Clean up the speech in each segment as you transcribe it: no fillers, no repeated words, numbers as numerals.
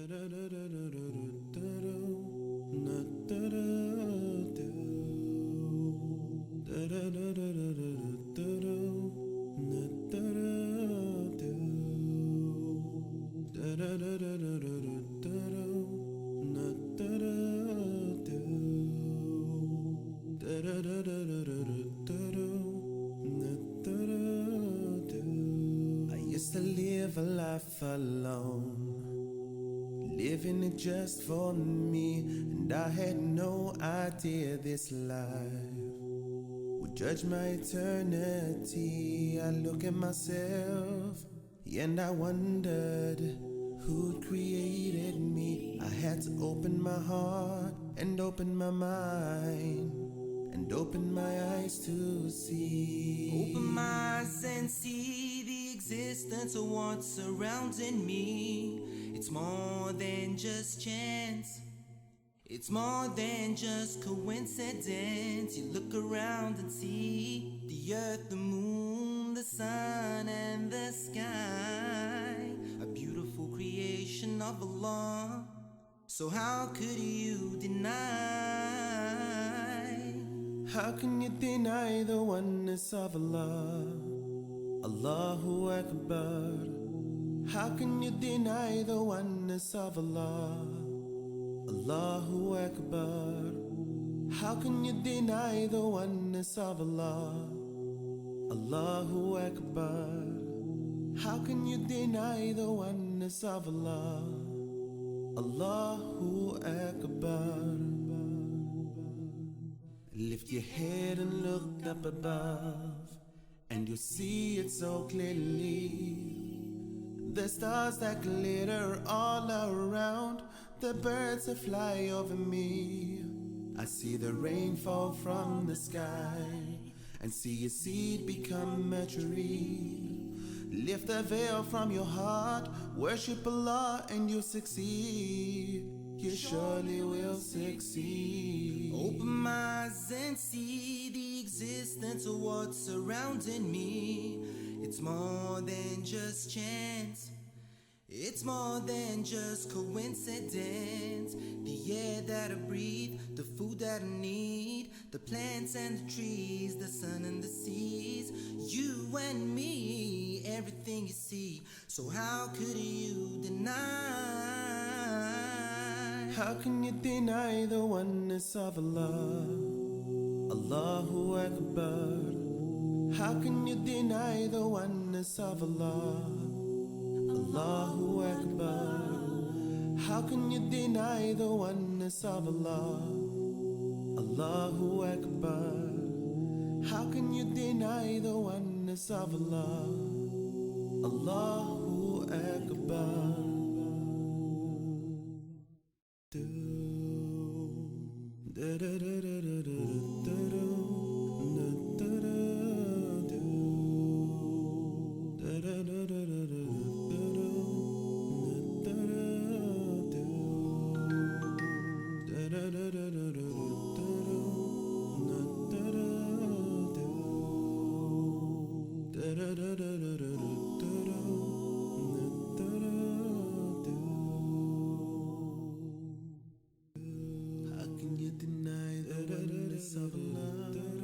I used to live a life alone, living it just for me, and I had no idea this life would judge my eternity. I look at myself and I wondered who created me. I had to open my heart and open my mind and open my eyes to see. Open my eyes and see the existence of what's surrounding me. It's more than just chance, it's more than just coincidence. You look around and see the earth, the moon, the sun and the sky, a beautiful creation of Allah. So how could you deny? How can you deny the oneness of Allah? Allahu Akbar. How can you deny the oneness of Allah? Allahu Akbar. How can you deny the oneness of Allah? Allahu Akbar. How can you deny the oneness of Allah? Allahu Akbar. Lift your head and look up above, and you'll see it so clearly. The stars that glitter all around, the birds that fly over me. I see the rain fall from the sky and see a seed become a tree. Lift the veil from your heart, worship Allah and you'll succeed. You surely will succeed. Open my eyes and see the existence of what's surrounding me. It's more than just chance, it's more than just coincidence. The air that I breathe, the food that I need, the plants and the trees, the sun and the seas, you and me, everything you see. So how could you deny? How can you deny the oneness of Allah? Allahu Akbar. How can you deny the oneness of Allah? Allahu Akbar. How can you deny the oneness of Allah? Allahu Akbar. How can you deny the oneness of Allah? Allahu Akbar.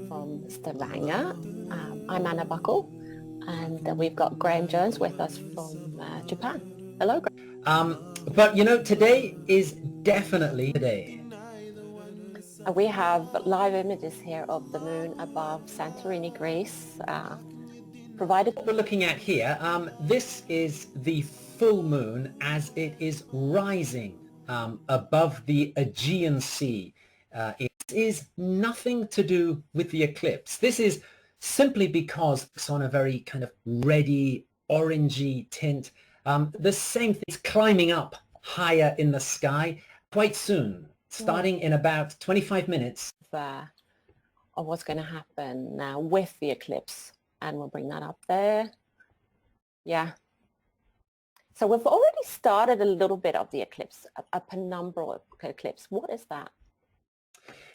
From Stavanger. I'm Anna Buckle, and we've got Graham Jones with us from Japan. Hello, Graham. But you know, today is definitely today. We have live images here of the moon above Santorini, Greece, provided. What we're looking at here, this is the full moon as it is rising above the Aegean Sea. It is nothing to do with the eclipse. This is simply because it's on a very kind of reddy, orangey tint. The same thing is climbing up higher in the sky quite soon, starting in about 25 minutes. Of what's going to happen now with the eclipse, and we'll bring that up there. Yeah. So we've already started a little bit of the eclipse, a penumbral eclipse. What is that?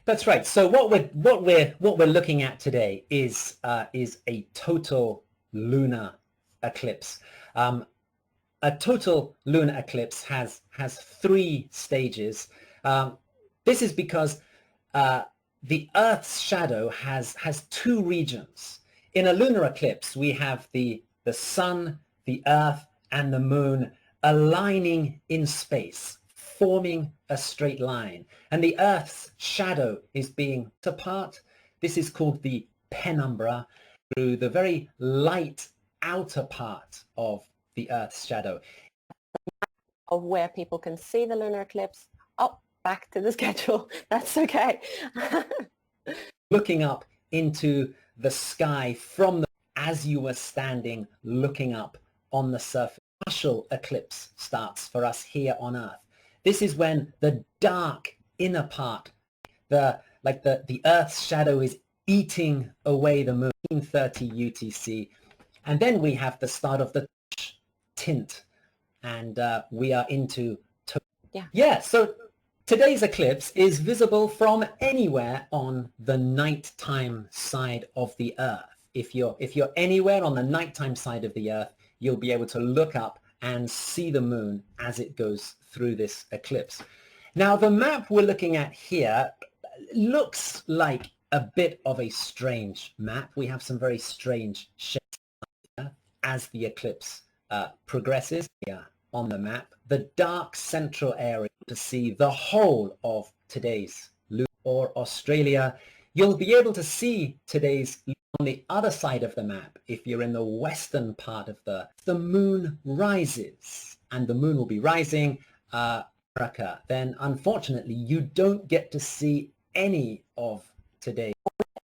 That's right. So what we're looking at today is a total lunar eclipse. a total lunar eclipse has 3 stages. This is because the Earth's shadow has 2 regions. In a lunar eclipse, we have the sun, the Earth, and the moon aligning in space, forming a straight line. And the Earth's shadow is being apart. This is called the penumbra, through the very light outer part of the Earth's shadow. Of where people can see the lunar eclipse. Oh, back to the schedule. That's okay. Looking up into the sky from as you were standing looking up on the surface. Partial eclipse starts for us here on Earth. This is when the dark inner part, the Earth's shadow is eating away the moon, 30 UTC. And then we have the start of the tint, and we are into so today's eclipse is visible from anywhere on the nighttime side of the Earth. If you're anywhere on the nighttime side of the Earth, you'll be able to look up and see the moon as it goes through this eclipse. Now, the map we're looking at here looks like a bit of a strange map. We have some very strange shapes as the eclipse progresses here on the map. The dark central area to see the whole of today's lunar or Australia. You'll be able to see today's on the other side of the map. If you're in the western part of the moon rises, and the moon will be rising America, then unfortunately you don't get to see any of today.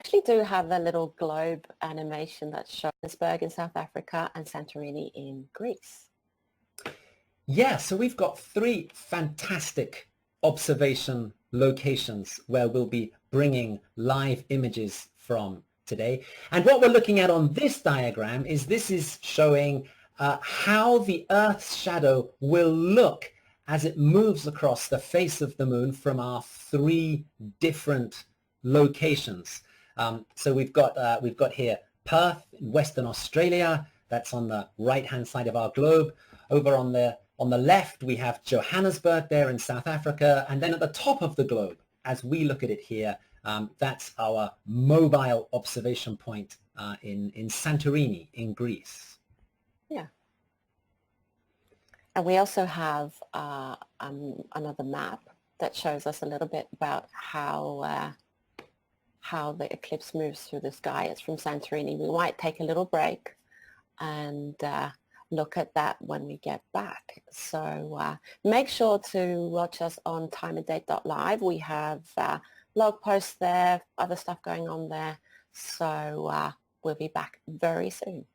Actually do have a little globe animation that shows Johannesburg in South Africa and Santorini in Greece. Yeah, so we've got 3 fantastic observation locations where we'll be bringing live images from today. And what we're looking at on this diagram is showing how the Earth's shadow will look as it moves across the face of the moon from our 3 different locations. So we've got here Perth in Western Australia. That's on the right-hand side of our globe. Over on the left, we have Johannesburg there in South Africa. And then at the top of the globe, as we look at it here, that's our mobile observation point in Santorini in Greece. Yeah. And we also have another map that shows us a little bit about how the eclipse moves through the sky. It's from Santorini. We might take a little break and look at that when we get back. So make sure to watch us on timeanddate.live. We have blog posts there, other stuff going on there. So we'll be back very soon.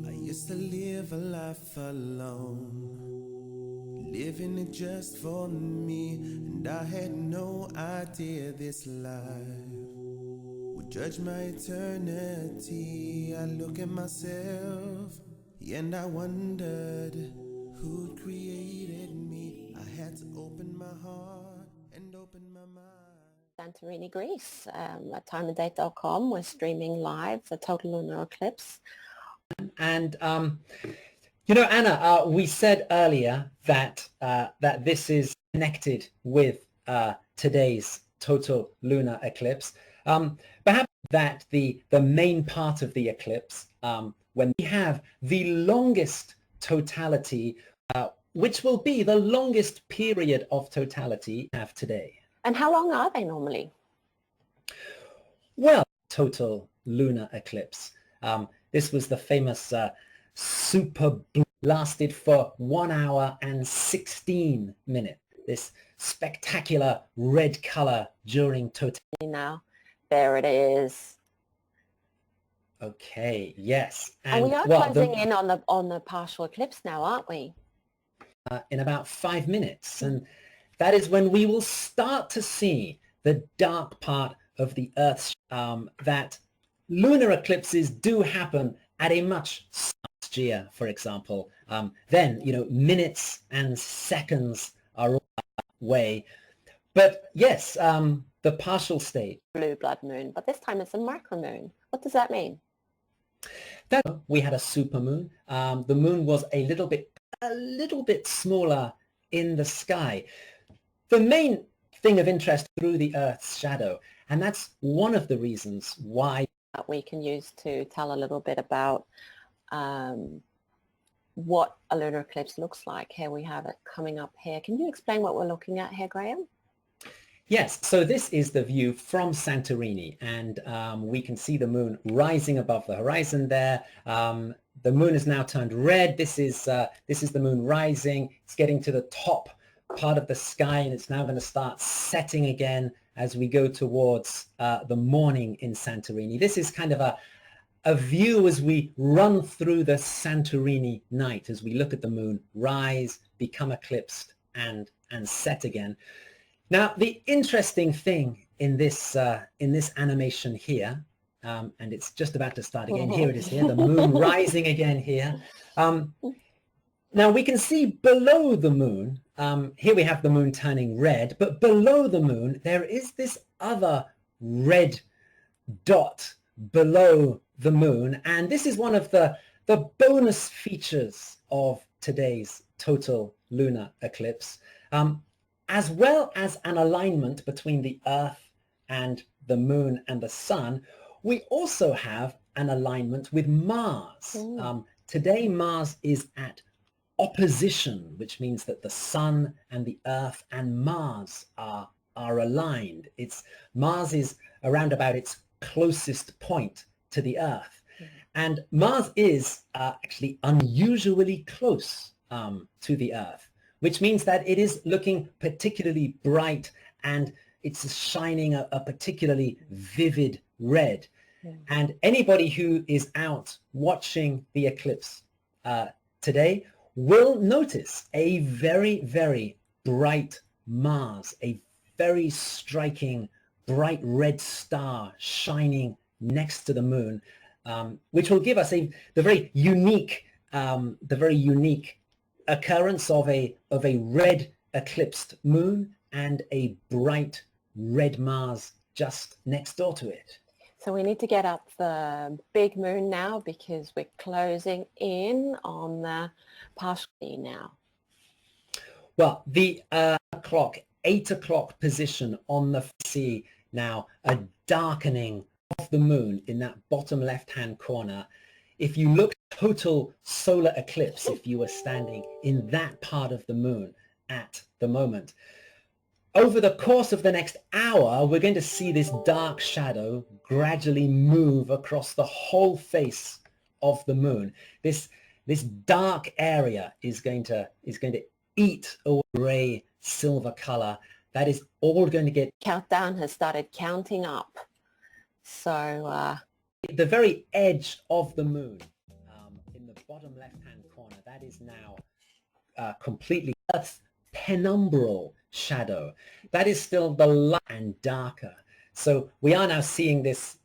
I used to live a life alone, living it just for me, and I had no idea this life would judge my eternity. I look at myself and I wondered who created me. I had to open my heart and open my mind. Santorini, Greece, at timeanddate.com. We're streaming live the total lunar eclipse. And Anna, we said earlier that that this is connected with today's total lunar eclipse. Perhaps that the main part of the eclipse, when we have the longest totality, which will be the longest period of totality we have today. And how long are they normally? Well, total lunar eclipse. This was the famous super blue, lasted for 1 hour and 16 minutes. This spectacular red color during totality. Now, there it is. Okay, yes. And we are closing in on the partial eclipse now, aren't we? in about 5 minutes. And that is when we will start to see the dark part of the Earth, that lunar eclipses do happen at a much last year, for example. Then, minutes and seconds are all away. But yes, the partial state. Blue blood moon, but this time it's a micromoon. What does that mean? That we had a supermoon. The moon was a little bit smaller in the sky. The main thing of interest through the Earth's shadow, and that's one of the reasons why That we can use to tell a little bit about what a lunar eclipse looks like. Here we have it coming up here. Can you explain what we're looking at here, Graham? Yes, so this is the view from Santorini, and we can see the moon rising above the horizon there. The moon is now turned red. This is the moon rising. It's getting to the top part of the sky, and it's now going to start setting again as we go towards the morning in Santorini. This is kind of a view as we run through the Santorini night, as we look at the moon rise, become eclipsed, and set again. Now, the interesting thing in this animation here, and it's just about to start again. Here it is here, the moon rising again here. Now we can see below the moon, here we have the moon turning red, but below the moon, there is this other red dot below the moon. And this is one of the bonus features of today's total lunar eclipse. As well as an alignment between the Earth and the moon and the sun, we also have an alignment with Mars. Today, Mars is at opposition, which means that the sun and the Earth and Mars are aligned. Mars is around about its closest point to the Earth. And Mars is actually unusually close to the Earth, which means that it is looking particularly bright and it's shining a particularly vivid red. And anybody who is out watching the eclipse today will notice a very, very bright Mars, a very striking bright red star shining next to the moon, which will give us the very unique occurrence of a red eclipsed moon and a bright red Mars just next door to it. So we need to get up the big moon now because we're closing in on the partially now. Well, the 8 o'clock position on the sea now, a darkening of the moon in that bottom left-hand corner. If you look at total solar eclipse, if you were standing in that part of the moon at the moment, over the course of the next hour, we're going to see this dark shadow gradually move across the whole face of the moon. This dark area is going to eat away gray silver color. That is all going to get... Countdown has started counting up. So the very edge of the moon, in the bottom left-hand corner, that is now completely Earth's penumbral shadow. That is still the light and darker. So we are now seeing this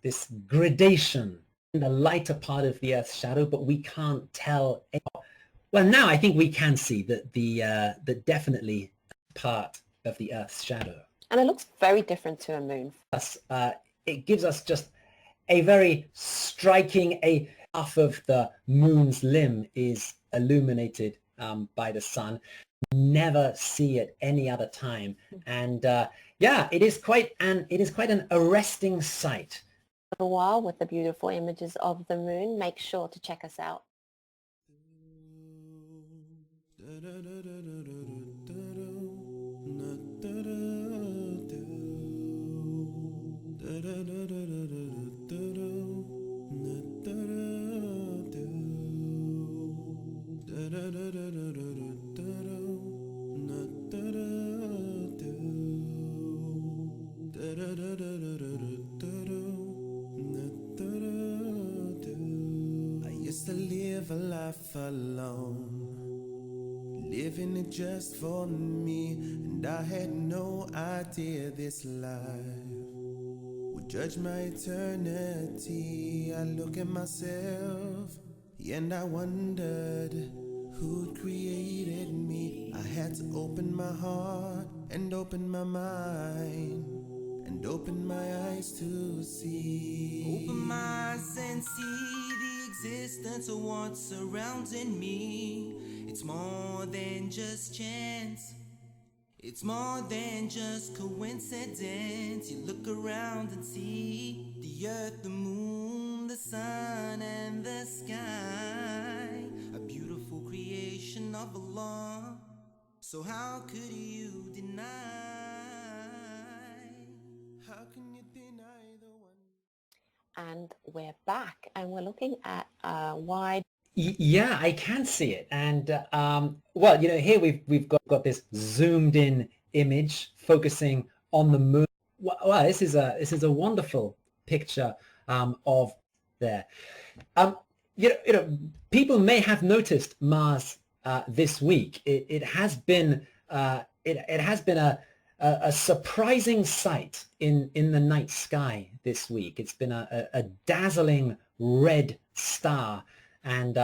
gradation in the lighter part of the Earth's shadow, but we can't tell anymore. Well, now I think we can see that the definitely part of the Earth's shadow. And it looks very different to a moon. Plus, it gives us just a very striking, half of the moon's limb is illuminated by the sun. Never see it any other time. And yeah, it is quite an arresting sight. For a while with the beautiful images of the moon, make sure to check us out. I used to live a life alone, live living it just for me, and I had no idea this life would judge my eternity. I look at myself, and I wondered who'd created me. I had to open my heart and open my mind and open my eyes to see. Open my eyes and see the existence of what's surrounding me. It's more than just chance. It's more than just coincidence. You look around and see the earth, the moon, the sun, and the sky. A beautiful creation of Allah. So how could you deny? How can you deny the one? And we're back, and we're looking at a wide. Yeah, I can see it. And well, you know, here we've got this zoomed in image focusing on the moon. Wow, this is a wonderful picture of there. You know, people may have noticed Mars this week. It has been a surprising sight in the night sky this week. It's been a dazzling red star. And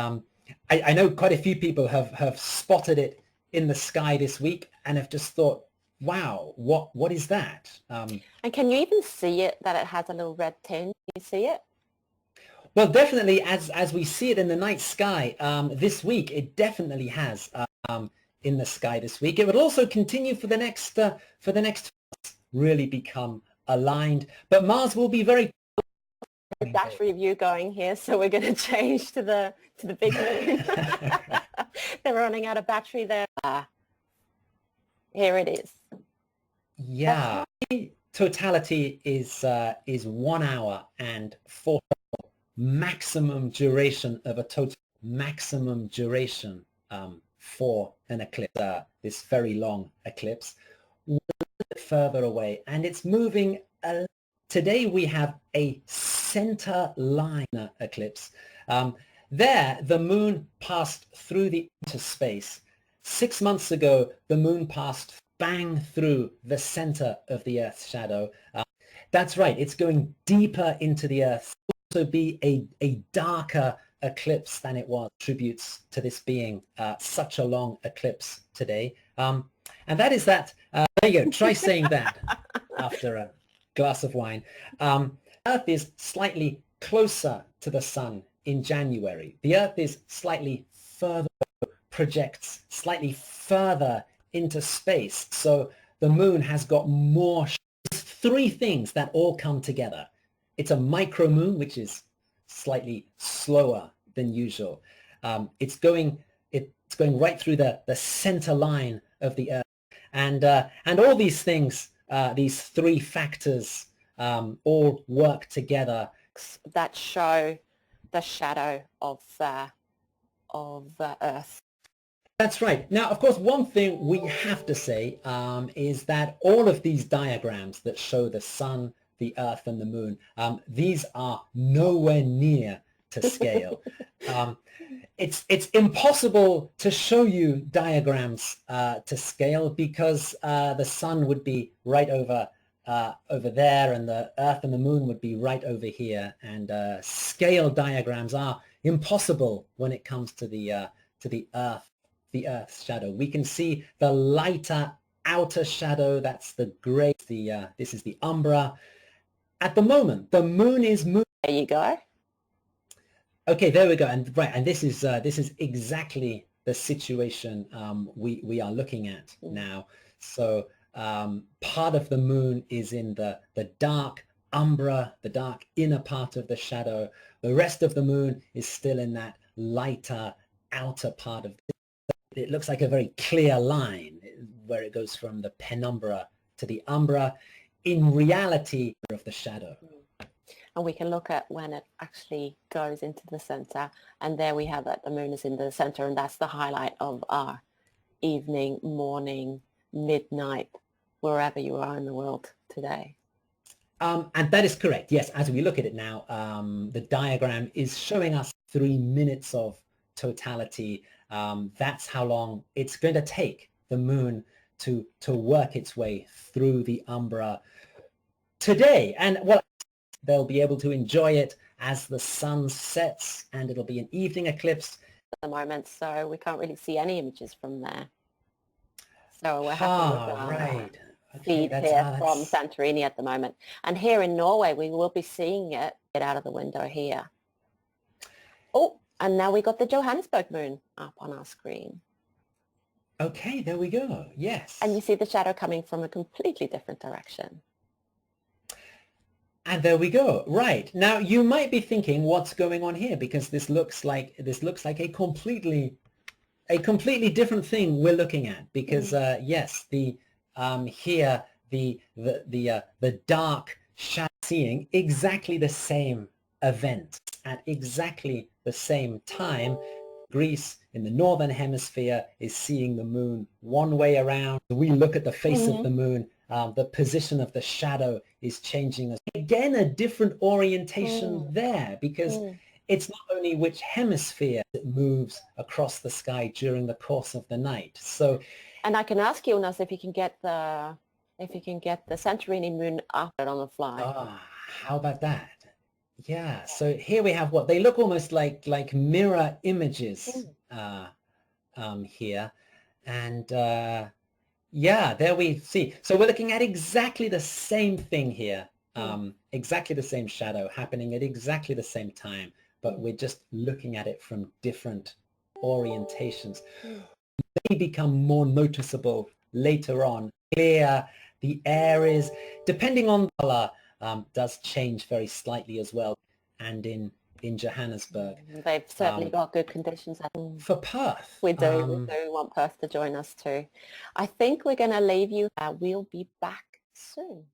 I know quite a few people have spotted it in the sky this week and have just thought, wow, what is that? And can you even see it, that it has a little red tinge? Can you see it? Well, definitely, as we see it in the night sky this week, it definitely has in the sky this week. It would also continue for the next really become aligned. But Mars will be very Dash review going here, so we're going to change to the big moon. They're running out of battery there. Here it is. Yeah, totality is 1 hour and 4 maximum duration of a total maximum duration for an eclipse. This very long eclipse, a little bit further away, and it's moving. Today we have a center line eclipse. There, the moon passed through the interspace. 6 months ago, the moon passed bang through the center of the Earth's shadow. That's right, it's going deeper into the Earth. It will also be a darker eclipse than it was. Tributes to this being such a long eclipse today. And that is that. There you go, try saying that after a glass of wine. Earth is slightly closer to the sun in January. The Earth is slightly further, projects slightly further into space. So the moon has got more. Three things that all come together. It's a micro moon, which is slightly slower than usual. It's going right through the center line of the Earth, and all these things, these three factors, all work together that show the shadow of the Earth. That's right. Now, of course, one thing we have to say is that all of these diagrams that show the sun, the Earth, and the moon, these are nowhere near to scale. It's impossible to show you diagrams to scale because the sun would be right over there, and the Earth and the moon would be right over here. And scale diagrams are impossible when it comes to the Earth's shadow. We can see the lighter outer shadow. That's the gray. This is the umbra. At the moment, the moon is moving. There you go. Okay, there we go. And right, and this is exactly the situation we are looking at now. So part of the moon is in the dark umbra, the dark inner part of the shadow. The rest of the moon is still in that lighter outer part of the. It looks like a very clear line where it goes from the penumbra to the umbra. In reality, of the shadow. And we can look at when it actually goes into the center, and there we have that the moon is in the center, and that's the highlight of our evening, morning, midnight, wherever you are in the world today. And that is correct. Yes, as we look at it now, the diagram is showing us 3 minutes of totality. That's how long it's going to take the moon to work its way through the umbra today. And well, they'll be able to enjoy it as the sun sets, and it'll be an evening eclipse at the moment, so we can't really see any images from there. So we're happy with our right. feed here from Santorini at the moment. And here in Norway, we will be seeing it get out of the window here. Oh, and now we got the Johannesburg moon up on our screen. Okay, there we go. Yes. And you see the shadow coming from a completely different direction. And there we go. Right. Now you might be thinking, what's going on here? Because this looks like a completely different thing we're looking at. Because yes, the here the dark shadow seeing exactly the same event at exactly the same time. Greece in the northern hemisphere is seeing the moon one way around. We look at the face of the moon. The position of the shadow is changing. Again, a different orientation there, because it's not only which hemisphere it moves across the sky during the course of the night. So, and I can ask Jonas if you can get the Santorini moon up on the fly. How about that? Yeah. So here we have what they look almost like mirror images here, and yeah, there we see. So we're looking at exactly the same thing here, exactly the same shadow happening at exactly the same time, but we're just looking at it from different orientations. They become more noticeable later on. Clear, the air is, depending on the color, does change very slightly as well. And in Johannesburg, they've certainly got good conditions. For Perth, we do want Perth to join us too. I think we're going to leave you. We'll be back soon.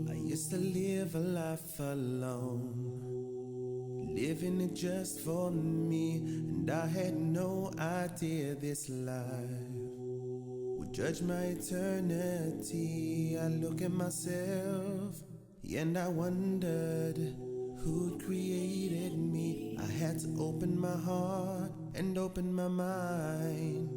I used to live a life alone, living it just for me, and I had no idea this life would judge my eternity. I look at myself and I wondered who created me. I had to open my heart and open my mind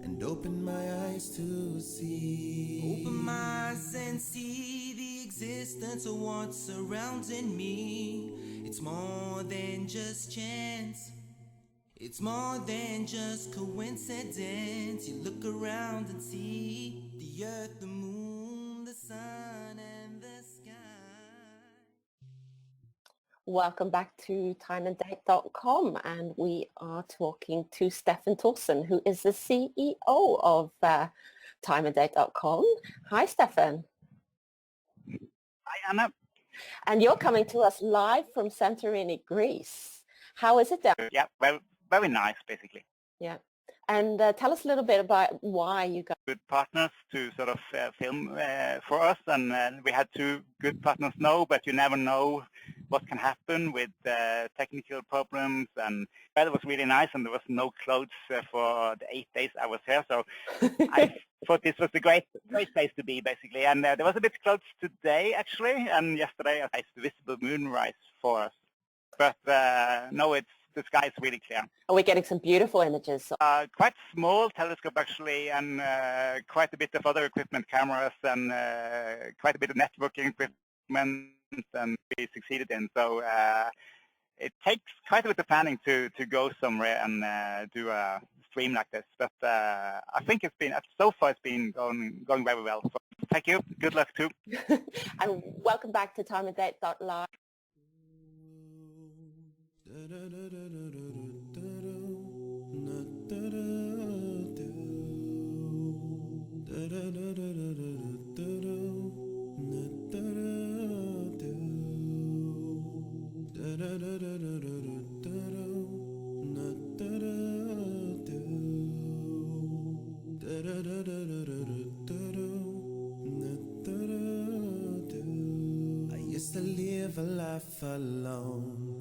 and open my eyes to see. Open my eyes and see the existence of what's surrounding me. It's more than just chance. It's more than just coincidence. You look around and see the earth, the moon, the sun, and the sky. Welcome back to TimeAndDate.com, and we are talking to Stefan Thorsen, who is the CEO of TimeAndDate.com. Hi, Stefan. Hi, Anna. And you're coming to us live from Santorini, Greece. How is it there? Yeah, well, very nice, basically. Yeah. And tell us a little bit about why you got good partners to sort of film for us, and we had two good partners now, but you never know what can happen with technical problems, and weather was really nice, and there was no clouds for the 8 days I was here, so I thought this was a great place to be, basically. And there was a bit clouds today, actually, and yesterday a nice visible moonrise for us. But no, the sky is really clear. Are we getting some beautiful images? Quite small telescope, actually, and quite a bit of other equipment, cameras, and quite a bit of networking equipment, and we succeeded in. So it takes quite a bit of planning to go somewhere and do a stream like this. But I think so far it's been going very well. So thank you. Good luck too. And welcome back to TimeAndDate.live. live a life alone,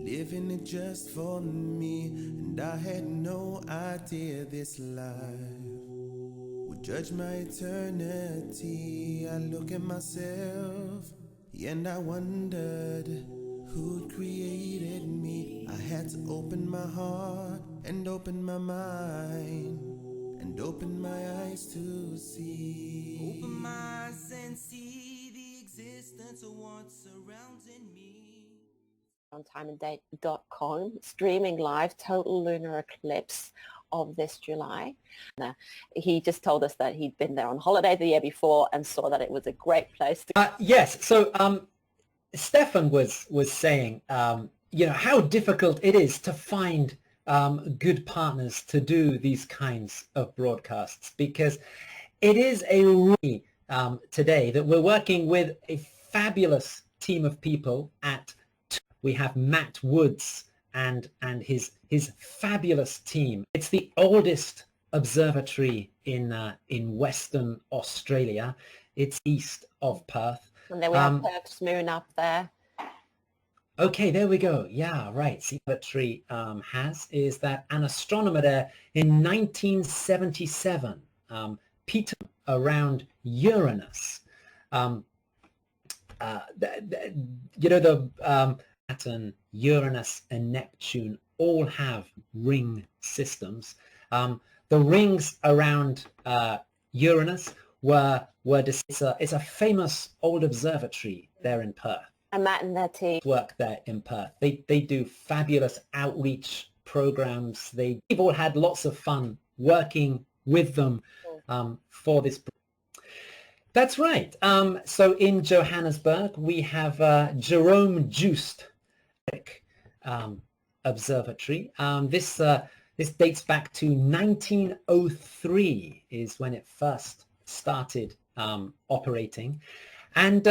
living it just for me, and I had no idea this life would judge my eternity. I look at myself and I wondered who created me. I had to open my heart and open my mind and open my eyes to see. Open my eyes and see the existence of what's surrounding me. On TimeAndDate.com, streaming live total lunar eclipse of this July. He just told us that he'd been there on holiday the year before and saw that it was a great place to Yes, so Stefan was saying, how difficult it is to find good partners to do these kinds of broadcasts, because it is a really today that we're working with a fabulous team of people at. We have Matt Woods and his fabulous team. It's the oldest observatory in Western Australia. It's east of Perth. And then we have Perth's moon up there. Okay, there we go. Yeah, right. The observatory is that an astronomer there in 1977, Peter around Uranus. Saturn, Uranus, and Neptune all have ring systems. The rings around Uranus it's a famous old observatory there in Perth. And Matt and their team work there in Perth. They do fabulous outreach programs. We've all had lots of fun working with them for this. That's right. So in Johannesburg, we have Jerome Joost Observatory. This dates back to 1903 is when it first started operating, and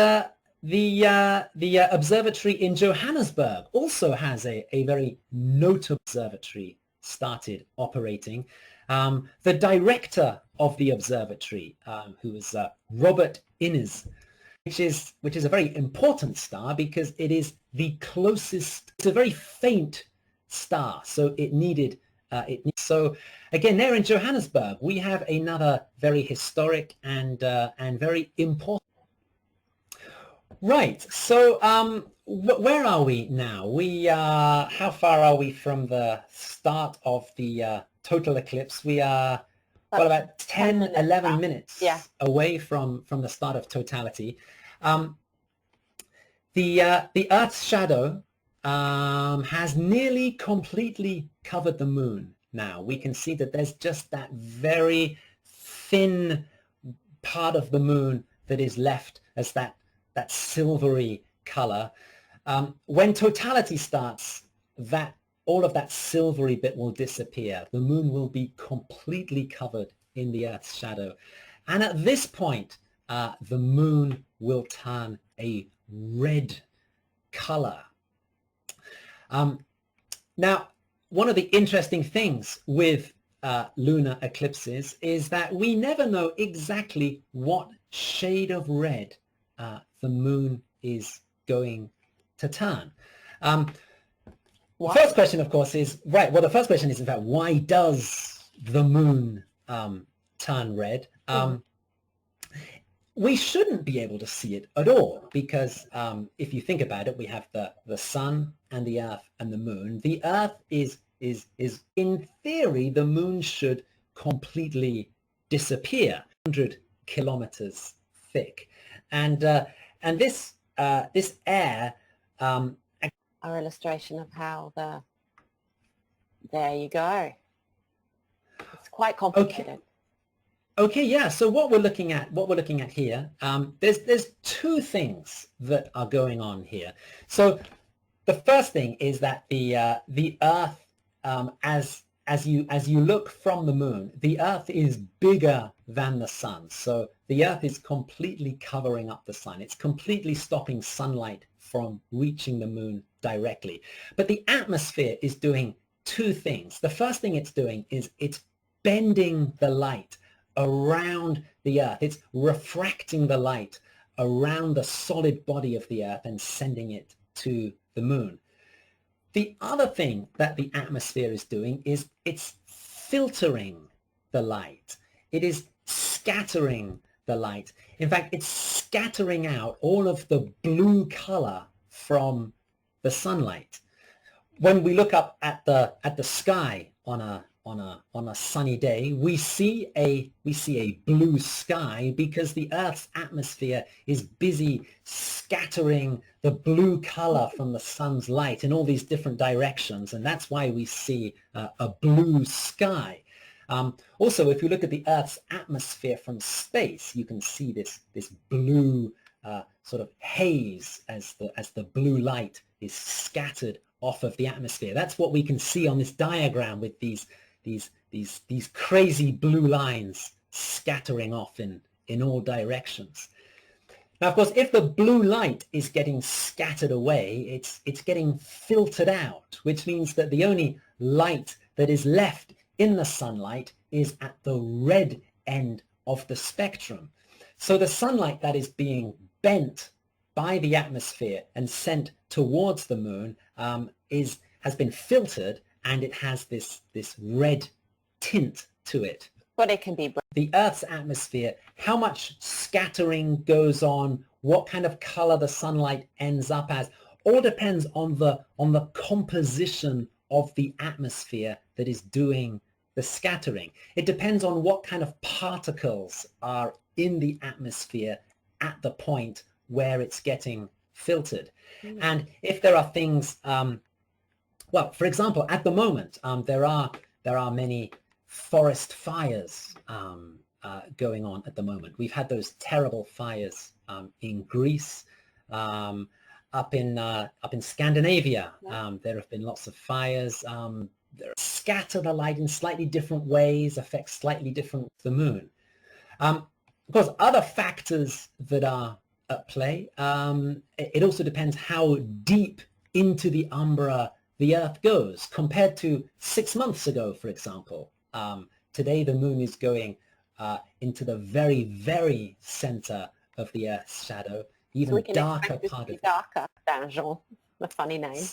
the observatory in Johannesburg also has a very notable observatory started operating. The director of the observatory, who is Robert Innes, which is a very important star because it is the closest. It's a very faint star, so it needed. So again, there in Johannesburg, we have another very historic and very important. Right. So where are we now? How far are we from the start of the total eclipse? We are about 10, 11 minutes away from the start of totality. The Earth's shadow has nearly completely covered the moon now. We can see that there's just that very thin part of the moon that is left as that silvery color. When totality starts, all of that silvery bit will disappear. The moon will be completely covered in the Earth's shadow. And at this point, the moon will turn a red color. Now, one of the interesting things with lunar eclipses is that we never know exactly what shade of red the moon is going to turn. The first question, of course, is, right, well, the first question is, in fact, why does the moon turn red? We shouldn't be able to see it at all because if you think about it, we have the sun and the earth and the moon. The earth is in theory, the moon should completely disappear, 100 kilometers thick. And this air, our illustration of how there you go. It's quite complicated. Okay, yeah. So what we're looking at here, there's two things that are going on here. So the first thing is that the Earth, as you look from the moon, the Earth is bigger than the sun. So the Earth is completely covering up the sun. It's completely stopping sunlight from reaching the moon directly. But the atmosphere is doing two things. The first thing it's doing is it's bending the light around the Earth. It's refracting the light around the solid body of the Earth and sending it to the moon. The other thing that the atmosphere is doing is it's filtering the light. It is scattering the light. In fact, it's scattering out all of the blue color from the sunlight. When we look up at the sky on a sunny day, we see a blue sky because the Earth's atmosphere is busy scattering the blue color from the sun's light in all these different directions, and that's why we see a blue sky. Also, if you look at the Earth's atmosphere from space, you can see this blue sort of haze as the blue light is scattered off of the atmosphere. That's what we can see on this diagram with these crazy blue lines scattering off in all directions. Now, of course, if the blue light is getting scattered away, it's getting filtered out, which means that the only light that is left in the sunlight is at the red end of the spectrum. So the sunlight that is being bent by the atmosphere and sent towards the moon has been filtered, and it has this red tint to it. But it can be the Earth's atmosphere, how much scattering goes on, what kind of color the sunlight ends up as, all depends on the composition of the atmosphere that is doing the scattering. It depends on what kind of particles are in the atmosphere at the point where it's getting filtered. And if there are things, well, for example, at the moment, there are many forest fires going on at the moment. We've had those terrible fires in Greece, up in Scandinavia. There have been lots of fires. They scatter the light in slightly different ways, affect slightly different the moon. Of course, other factors that are at play, it also depends how deep into the umbra the Earth goes compared to 6 months ago, for example. Today the moon is going into the very, very center of the Earth's shadow, even so darker part of it. Darker than Jean, a funny name.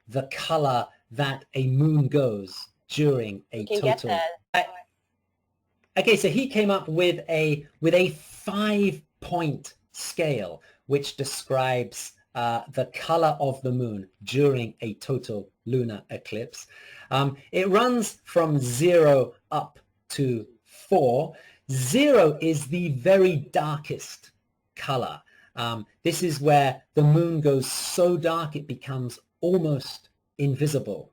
The color that a moon goes during a total. Okay, so he came up with a 5-point scale which describes the color of the moon during a total lunar eclipse. It runs from 0 up to 4. 0 is the very darkest color. This is where the moon goes so dark it becomes almost invisible.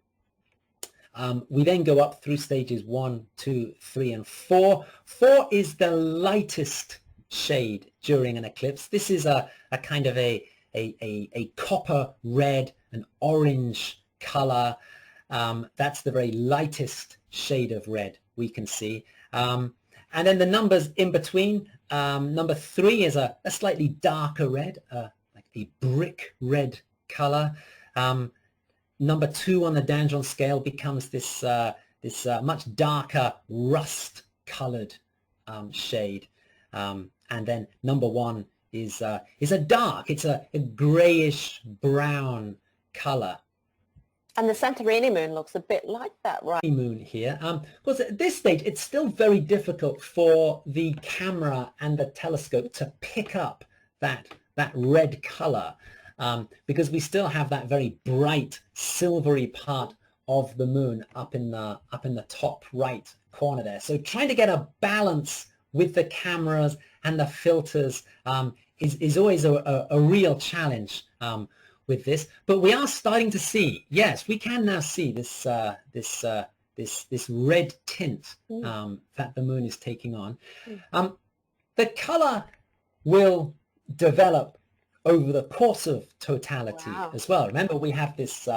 We then go up through stages 1, 2, 3, and 4. 4 is the lightest shade during an eclipse. This is a kind of a copper red, an orange color. That's the very lightest shade of red we can see. And then the numbers in between, number 3 is a slightly darker red, like a brick red color. Number 2 on the Danjon scale becomes this much darker rust-colored shade, and then number 1 is a dark. It's a grayish brown color. And the Santorini moon looks a bit like that, right? Moon here. Of course, at this stage, it's still very difficult for the camera and the telescope to pick up that red color. Because we still have that very bright silvery part of the moon up in the top right corner there. So trying to get a balance with the cameras and the filters is always a real challenge with this. But we are starting to see, yes, we can now see this red tint that the moon is taking on. The color will develop over the course of totality as well. Remember, we have this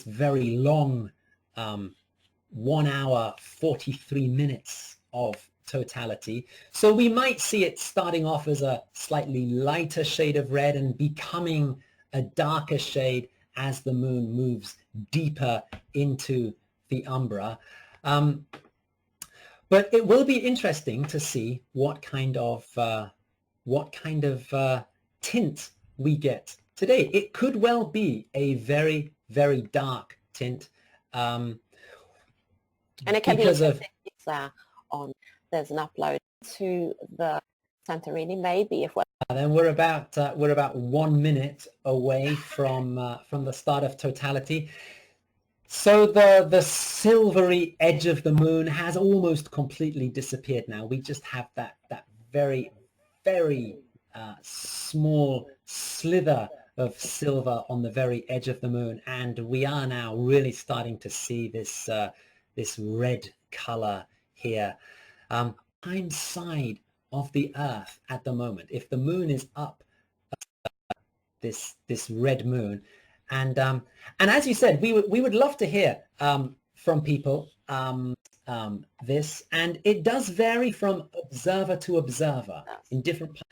very long 1 hour 43 minutes of totality. So we might see it starting off as a slightly lighter shade of red and becoming a darker shade as the moon moves deeper into the umbra. But it will be interesting to see what kind of what kind of tint we get today. It could well be a very, very dark tint. And it can because be of on. There's an upload to the Santorini, maybe if we're. Then we're about 1 minute away from the start of totality. So the silvery edge of the moon has almost completely disappeared now. We just have that very, very small slither of silver on the very edge of the moon, and we are now really starting to see this this red color here. Behind side of the Earth at the moment, if the moon is up, this red moon. And as you said, we would love to hear from people this, and it does vary from observer to observer in different places.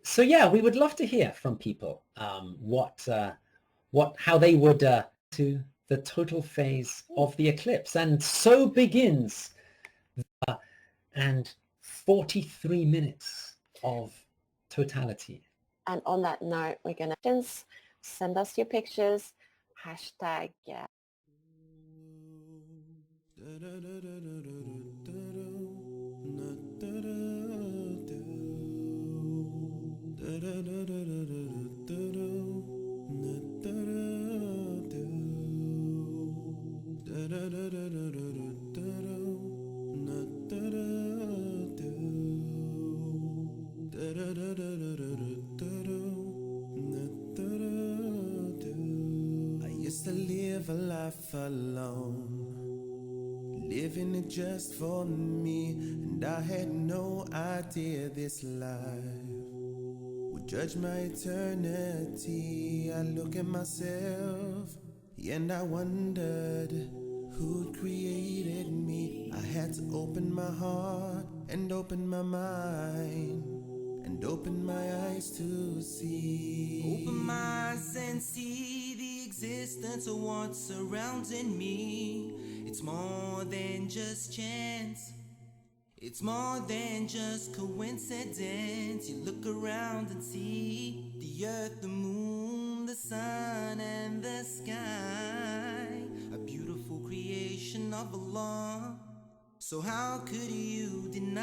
So yeah, we would love to hear from people how they would to the total phase of the eclipse. And so begins and 43 minutes of totality. And on that note, we're going to send us your pictures, hashtag. I used to live a life alone, living it just for me, and I had no idea this life would judge my eternity. I look at myself and I wondered who created me. I had to open my heart and open my mind and open my eyes to see. Open my eyes and see the existence of what's surrounding me. It's more than just chance. It's more than just coincidence. You look around and see the earth, the moon, the sun, and the sky. A beautiful creation of Allah. So how could you deny?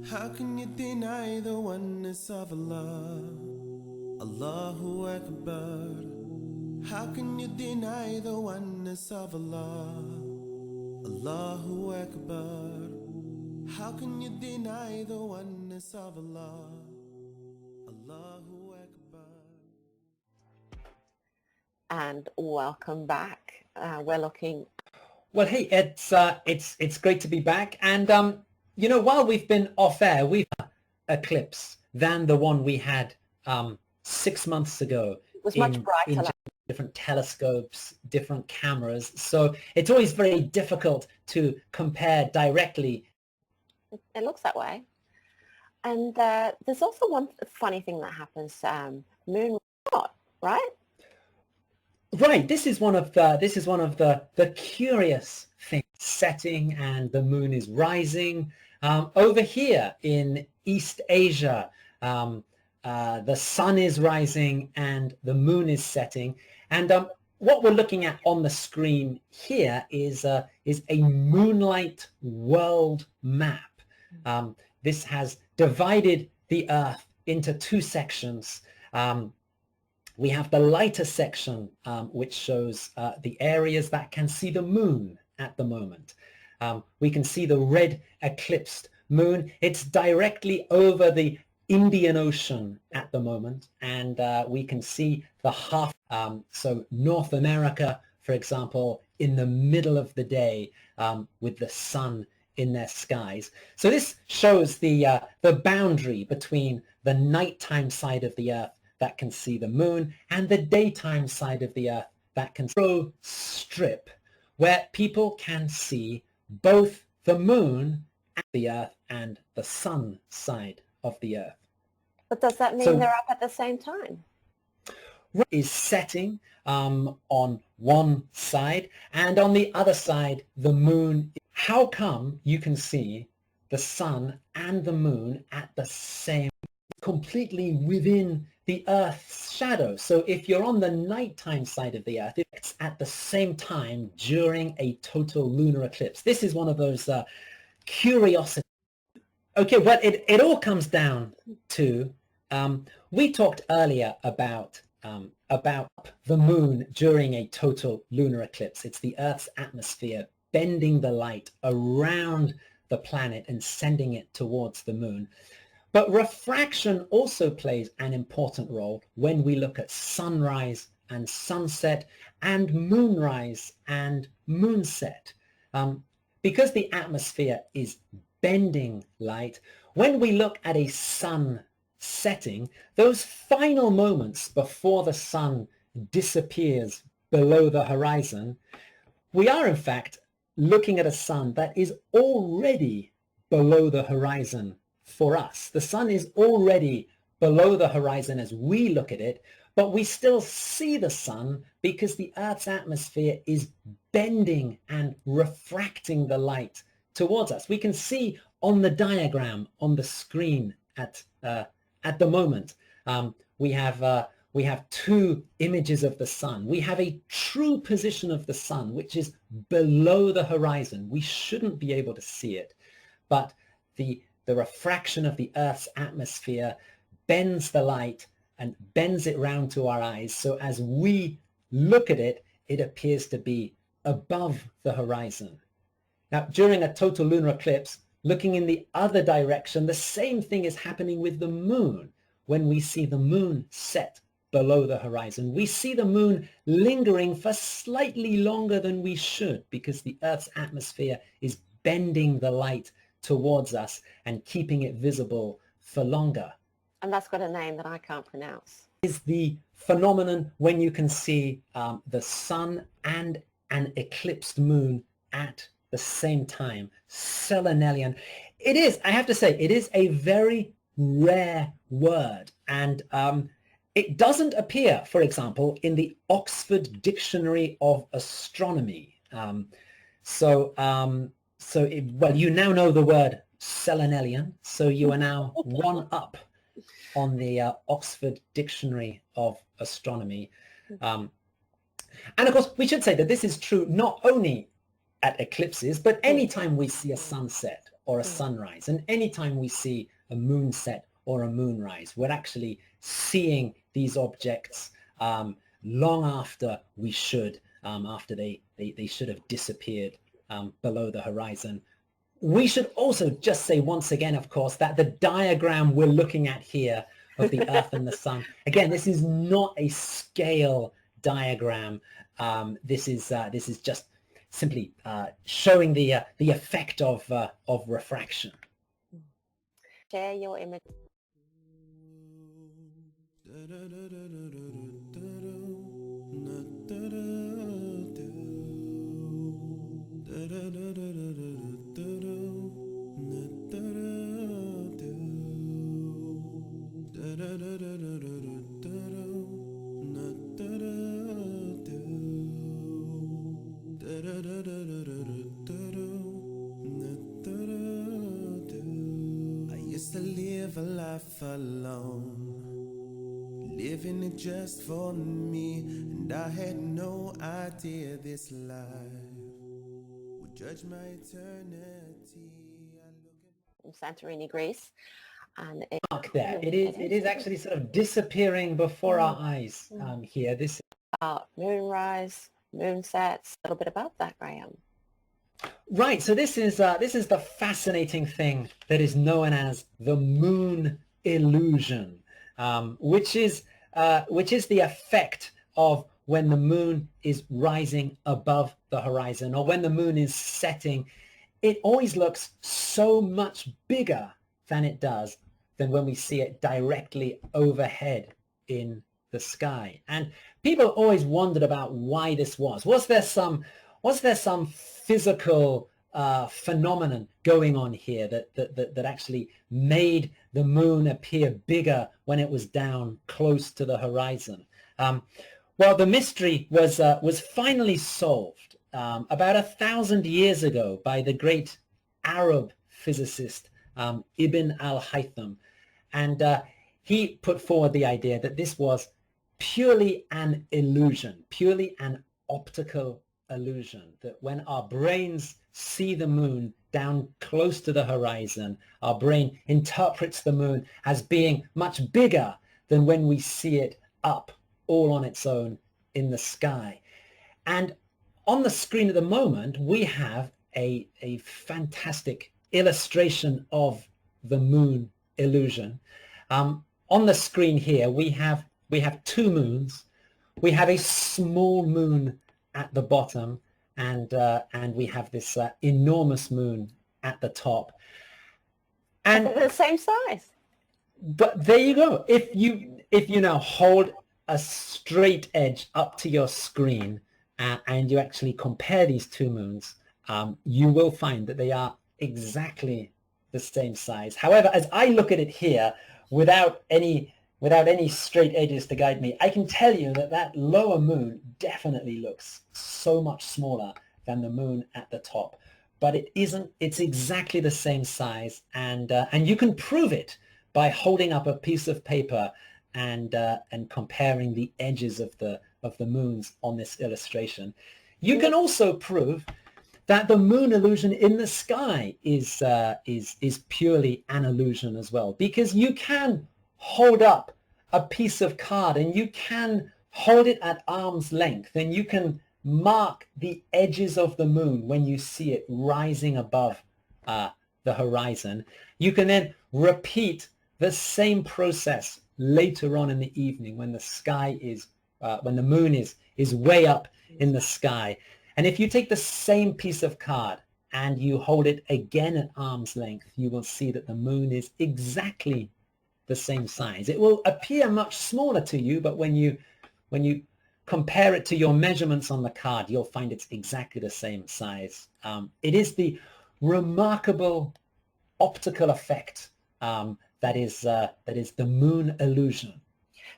How can you deny the oneness of Allah? Allahu Akbar. How can you deny the oneness of Allah? Allahu Akbar. How can you deny the oneness of Allah? Allahu Akbar. And welcome back. We're looking. Well, hey, it's great to be back. And you know, while we've been off air, we've had an eclipse than the one we had 6 months ago. It was much brighter. Different telescopes, different cameras. So it's always very difficult to compare directly. It looks that way. And there's also one funny thing that happens. Moon shot, right? Right. This is one of the curious things. Setting and the moon is rising. Over here in East Asia, the sun is rising and the moon is setting. And what we're looking at on the screen here is a moonlight world map. This has divided the Earth into two sections. We have the lighter section, which shows the areas that can see the moon at the moment. We can see the red eclipsed moon. It's directly over the Indian Ocean at the moment, and we can see the half, so North America, for example, in the middle of the day with the sun in their skies. So this shows the boundary between the nighttime side of the Earth that can see the moon and the daytime side of the Earth that can see strip, where people can see both the moon and the Earth and the sun side of the Earth. But does that mean they're up at the same time? Is setting on one side, and on the other side the moon. How come you can see the sun and the moon at the same, completely within the Earth's shadow. So if you're on the nighttime side of the Earth, it's at the same time during a total lunar eclipse. This is one of those curiosities. Okay, well, it all comes down to, we talked earlier about the moon during a total lunar eclipse. It's the Earth's atmosphere bending the light around the planet and sending it towards the moon. But refraction also plays an important role when we look at sunrise and sunset and moonrise and moonset. Because the atmosphere is bending light, when we look at a sun setting, those final moments before the sun disappears below the horizon, we are in fact looking at a sun that is already below the horizon for us. The sun is already below the horizon as we look at it, but we still see the sun because the Earth's atmosphere is bending and refracting the light towards us. We can see on the diagram on the screen at the moment, we have two images of the sun. We have a true position of the sun, which is below the horizon. We shouldn't be able to see it, but the refraction of the Earth's atmosphere bends the light and bends it round to our eyes. So as we look at it, it appears to be above the horizon. Now, during a total lunar eclipse, looking in the other direction, the same thing is happening with the moon. When we see the moon set below the horizon, we see the moon lingering for slightly longer than we should because the Earth's atmosphere is bending the light towards us and keeping it visible for longer. And that's got a name that I can't pronounce. Is the phenomenon when you can see the sun and an eclipsed moon at the same time, selenelian. It is, I have to say, it is a very rare word, and it doesn't appear, for example, in the Oxford Dictionary of Astronomy. Well, you now know the word selenelian, so you are now one up on the Oxford Dictionary of Astronomy. And of course, we should say that this is true not only at eclipses, but anytime we see a sunset or a sunrise, and anytime we see a moonset or a moonrise, we're actually seeing these objects long after we should, after they should have disappeared below the horizon. We should also just say once again, of course, that the diagram we're looking at here of the Earth and the Sun, again, this is not a scale diagram. This is just simply showing the effect of refraction. Share your image. I used to live a life alone, living it just for me, and I had no idea this life would judge my eternity. Santorini, Greece, and There, it is actually sort of disappearing before our eyes here. This moonrise, moonsets. A little bit about that, Graham. Right. So this is the fascinating thing that is known as the moon illusion, which is the effect of when the moon is rising above the horizon, or when the moon is setting. It always looks so much bigger than it does than when we see it directly overhead in the sky. And people always wondered about why this was. Was there some physical phenomenon going on here that actually made the moon appear bigger when it was down close to the horizon? Well, the mystery was finally solved about 1,000 years ago by the great Arab physicist Ibn al-Haytham, and he put forward the idea that this was purely an illusion, purely an optical illusion, that when our brains see the moon down close to the horizon, our brain interprets the moon as being much bigger than when we see it up all on its own in the sky. And on the screen at the moment, we have a fantastic illustration of the moon illusion. On the screen here, we have two moons. We have a small moon at the bottom, and we have this enormous moon at the top. And they're the same size. But there you go. If you now hold a straight edge up to your screen and you actually compare these two moons, you will find that they are exactly the same size. However, as I look at it here, without any straight edges to guide me, I can tell you that that lower moon definitely looks so much smaller than the moon at the top. But it isn't. It's exactly the same size, and you can prove it by holding up a piece of paper and comparing the edges of the moons on this illustration. You can also prove that the moon illusion in the sky is purely an illusion as well, because you can hold up a piece of card and you can hold it at arm's length and you can mark the edges of the moon when you see it rising above the horizon. You can then repeat the same process later on in the evening when the sky is when the moon is way up in the sky. And if you take the same piece of card and you hold it again at arm's length, you will see that the moon is exactly the same size. It will appear much smaller to you, but when you compare it to your measurements on the card, you'll find it's exactly the same size. It is the remarkable optical effect that is the moon illusion.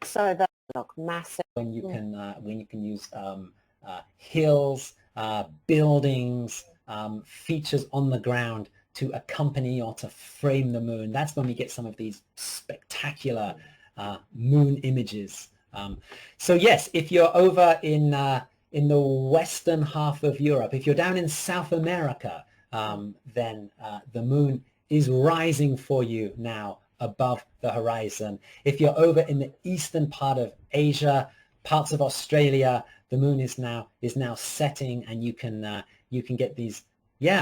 So they look massive. When you can use hills, buildings, features on the ground to accompany or to frame the moon. That's when we get some of these spectacular moon images. So yes, if you're over in the western half of Europe, if you're down in South America, then the moon is rising for you now above the horizon. If you're over in the eastern part of Asia, parts of Australia, the moon is now setting, and you can get these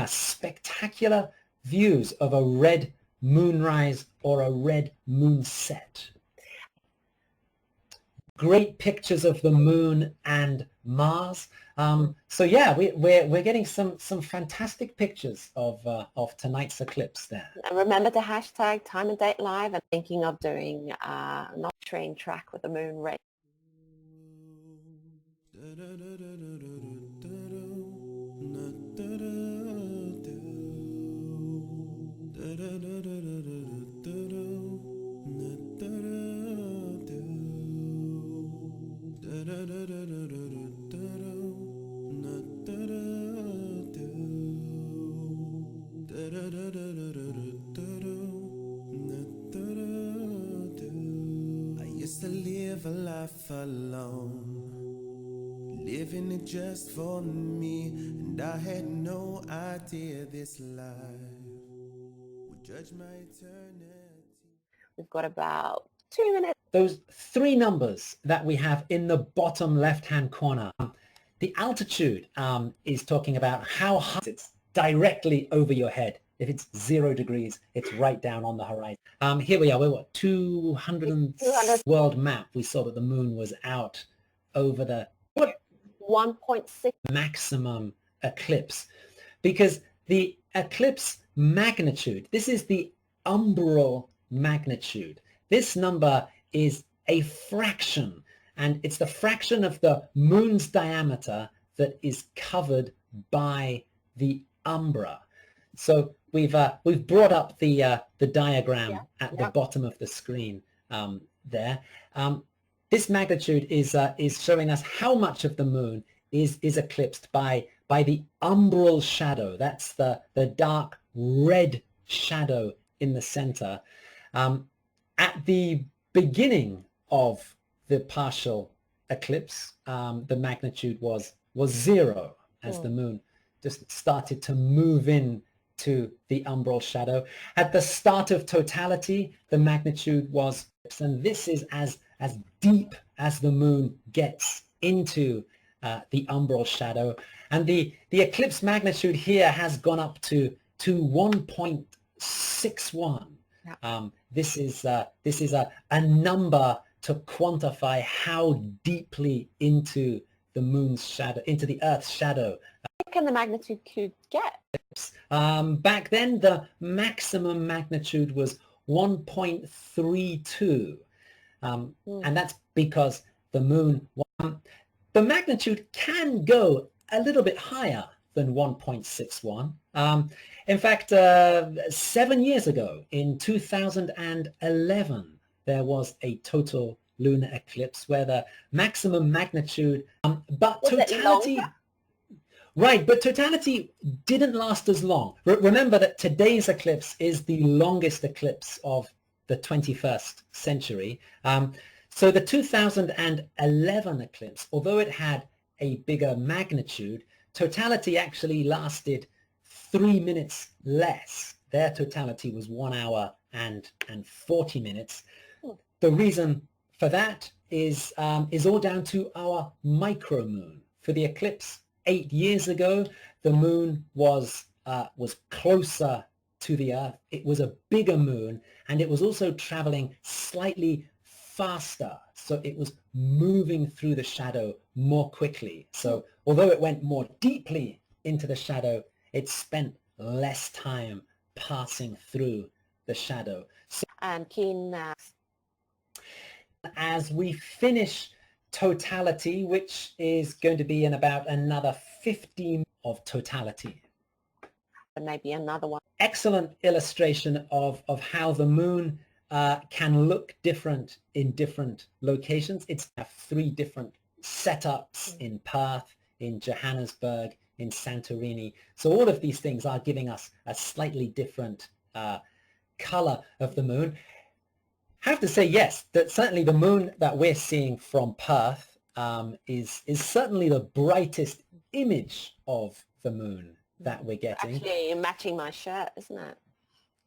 spectacular views of a red moonrise or a red moonset. Great pictures of the moon and Mars. So yeah, we're getting some fantastic pictures of tonight's eclipse there. And remember to hashtag Time and Date Live. I'm thinking of doing not train track with the moon ray. I used to live a life alone, living it just for me, and I had no idea this life would judge my eternity. We've got about 2 minutes. Those three numbers that we have in the bottom left-hand corner, the altitude is talking about how high it's directly over your head. If it's 0 degrees, it's right down on the horizon. Here we are. We're what, 200 world map. We saw that the moon was out over the 1.6 maximum eclipse, because the eclipse magnitude, this is the umbral magnitude. This number is a fraction, and it's the fraction of the moon's diameter that is covered by the umbra. So we've brought up the diagram at the bottom of the screen there. This magnitude is showing us how much of the moon is eclipsed by the umbral shadow. That's the dark red shadow in the center. At the beginning of the partial eclipse, the magnitude was 0 as the moon just started to move in to the umbral shadow. At the start of totality, the magnitude was, and this is as deep as the moon gets into the umbral shadow. And the eclipse magnitude here has gone up to 1.61. This is a number to quantify how deeply into the moon's shadow, into the Earth's shadow. What can the magnitude get? Back then, the maximum magnitude was 1.32. And that's because the moon, the magnitude can go a little bit higher than 1.61. In fact, 7 years ago, in 2011, there was a total lunar eclipse where the maximum magnitude, but was totality, right, but totality didn't last as long. Remember that today's eclipse is the longest eclipse of the 21st century. So the 2011 eclipse, although it had a bigger magnitude, totality actually lasted 3 minutes less. Their totality was 1 hour and 40 minutes. The reason for that is all down to our micromoon. For the eclipse 8 years ago, the moon was closer to the Earth. It was a bigger moon, and it was also traveling slightly faster. So it was moving through the shadow more quickly. So although it went more deeply into the shadow, it spent less time passing through the shadow. So And keen. as we finish totality, which is going to be in about another 15 of totality. Maybe another one. Excellent illustration of how the moon can look different in different locations. It's 3 different setups in Perth, in Johannesburg, in Santorini. So all of these things are giving us a slightly different color of the moon. I have to say, yes, that certainly the moon that we're seeing from Perth is certainly the brightest image of the moon that we're getting. Actually matching my shirt, isn't it?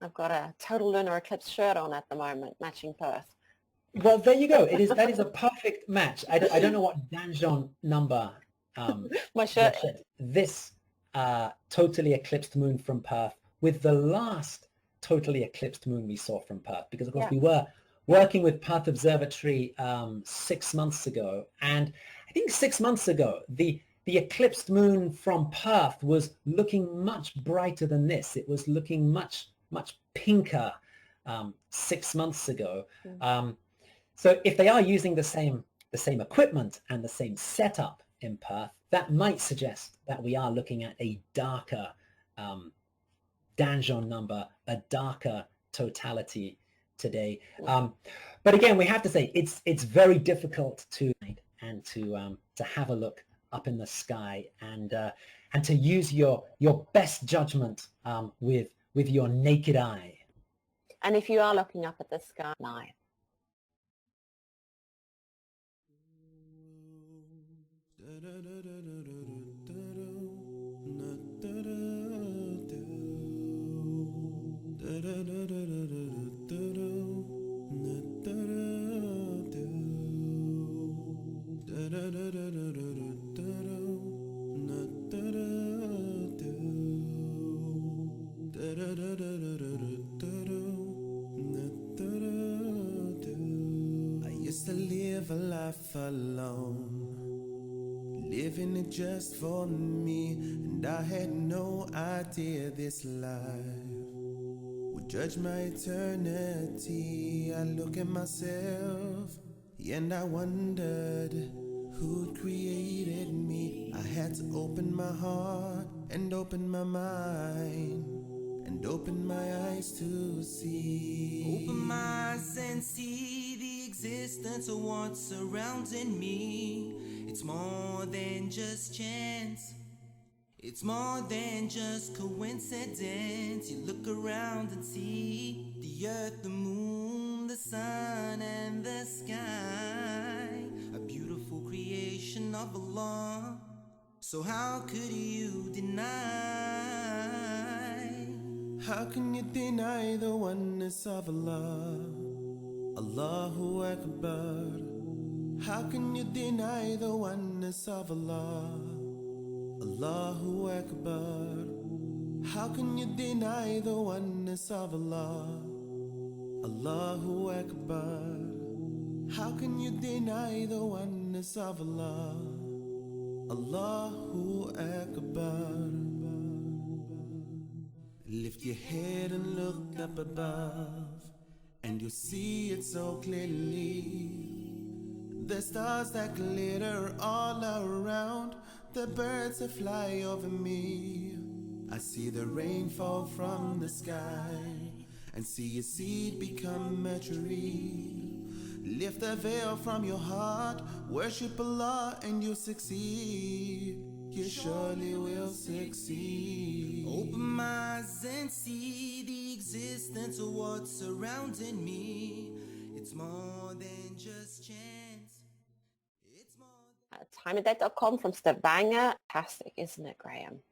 I've got a total lunar eclipse shirt on at the moment, matching Perth. Well, there you go. That is a perfect match. I don't know what Danjon number My shirt. This totally eclipsed moon from Perth with the last totally eclipsed moon we saw from Perth, because of course we were working with Perth Observatory 6 months ago, and I think 6 months ago the eclipsed moon from Perth was looking much brighter than this. It was looking much pinker 6 months ago. So if they are using the same equipment and the same setup in Perth, that might suggest that we are looking at a darker Danjon number, a darker totality today. But again, we have to say it's very difficult to have a look up in the sky and to use your best judgment with your naked eye. And if you are looking up at the sky, I used to live a life alone, living it just for me, and I had no idea this life would judge my eternity. I look at myself and I wondered who created me. I had to open my heart and open my mind and open my eyes to see. Open my eyes and see the existence of what's surrounding me. It's more than just chance. It's more than just coincidence. You look around and see the earth, the moon, the sun, and the sky. A beautiful creation of Allah. So how could you deny? How can you deny the oneness of Allah? Allahu Akbar. How can you deny the oneness of Allah? Allahu Akbar. How can you deny the oneness of Allah? Allahu Akbar. How can you deny the oneness of Allah? Allahu Akbar. Lift your head and look up above, and you'll see it so clearly. The stars that glitter all around, the birds that fly over me. I see the rain fall from the sky, and see a seed become a tree. Lift the veil from your heart, worship Allah and you'll succeed. You surely will succeed. Open my eyes and see the existence of what's surrounding me. It's more than just chance. It's more TimeAndDate.com from Stavanger. Fantastic, isn't it, Graham?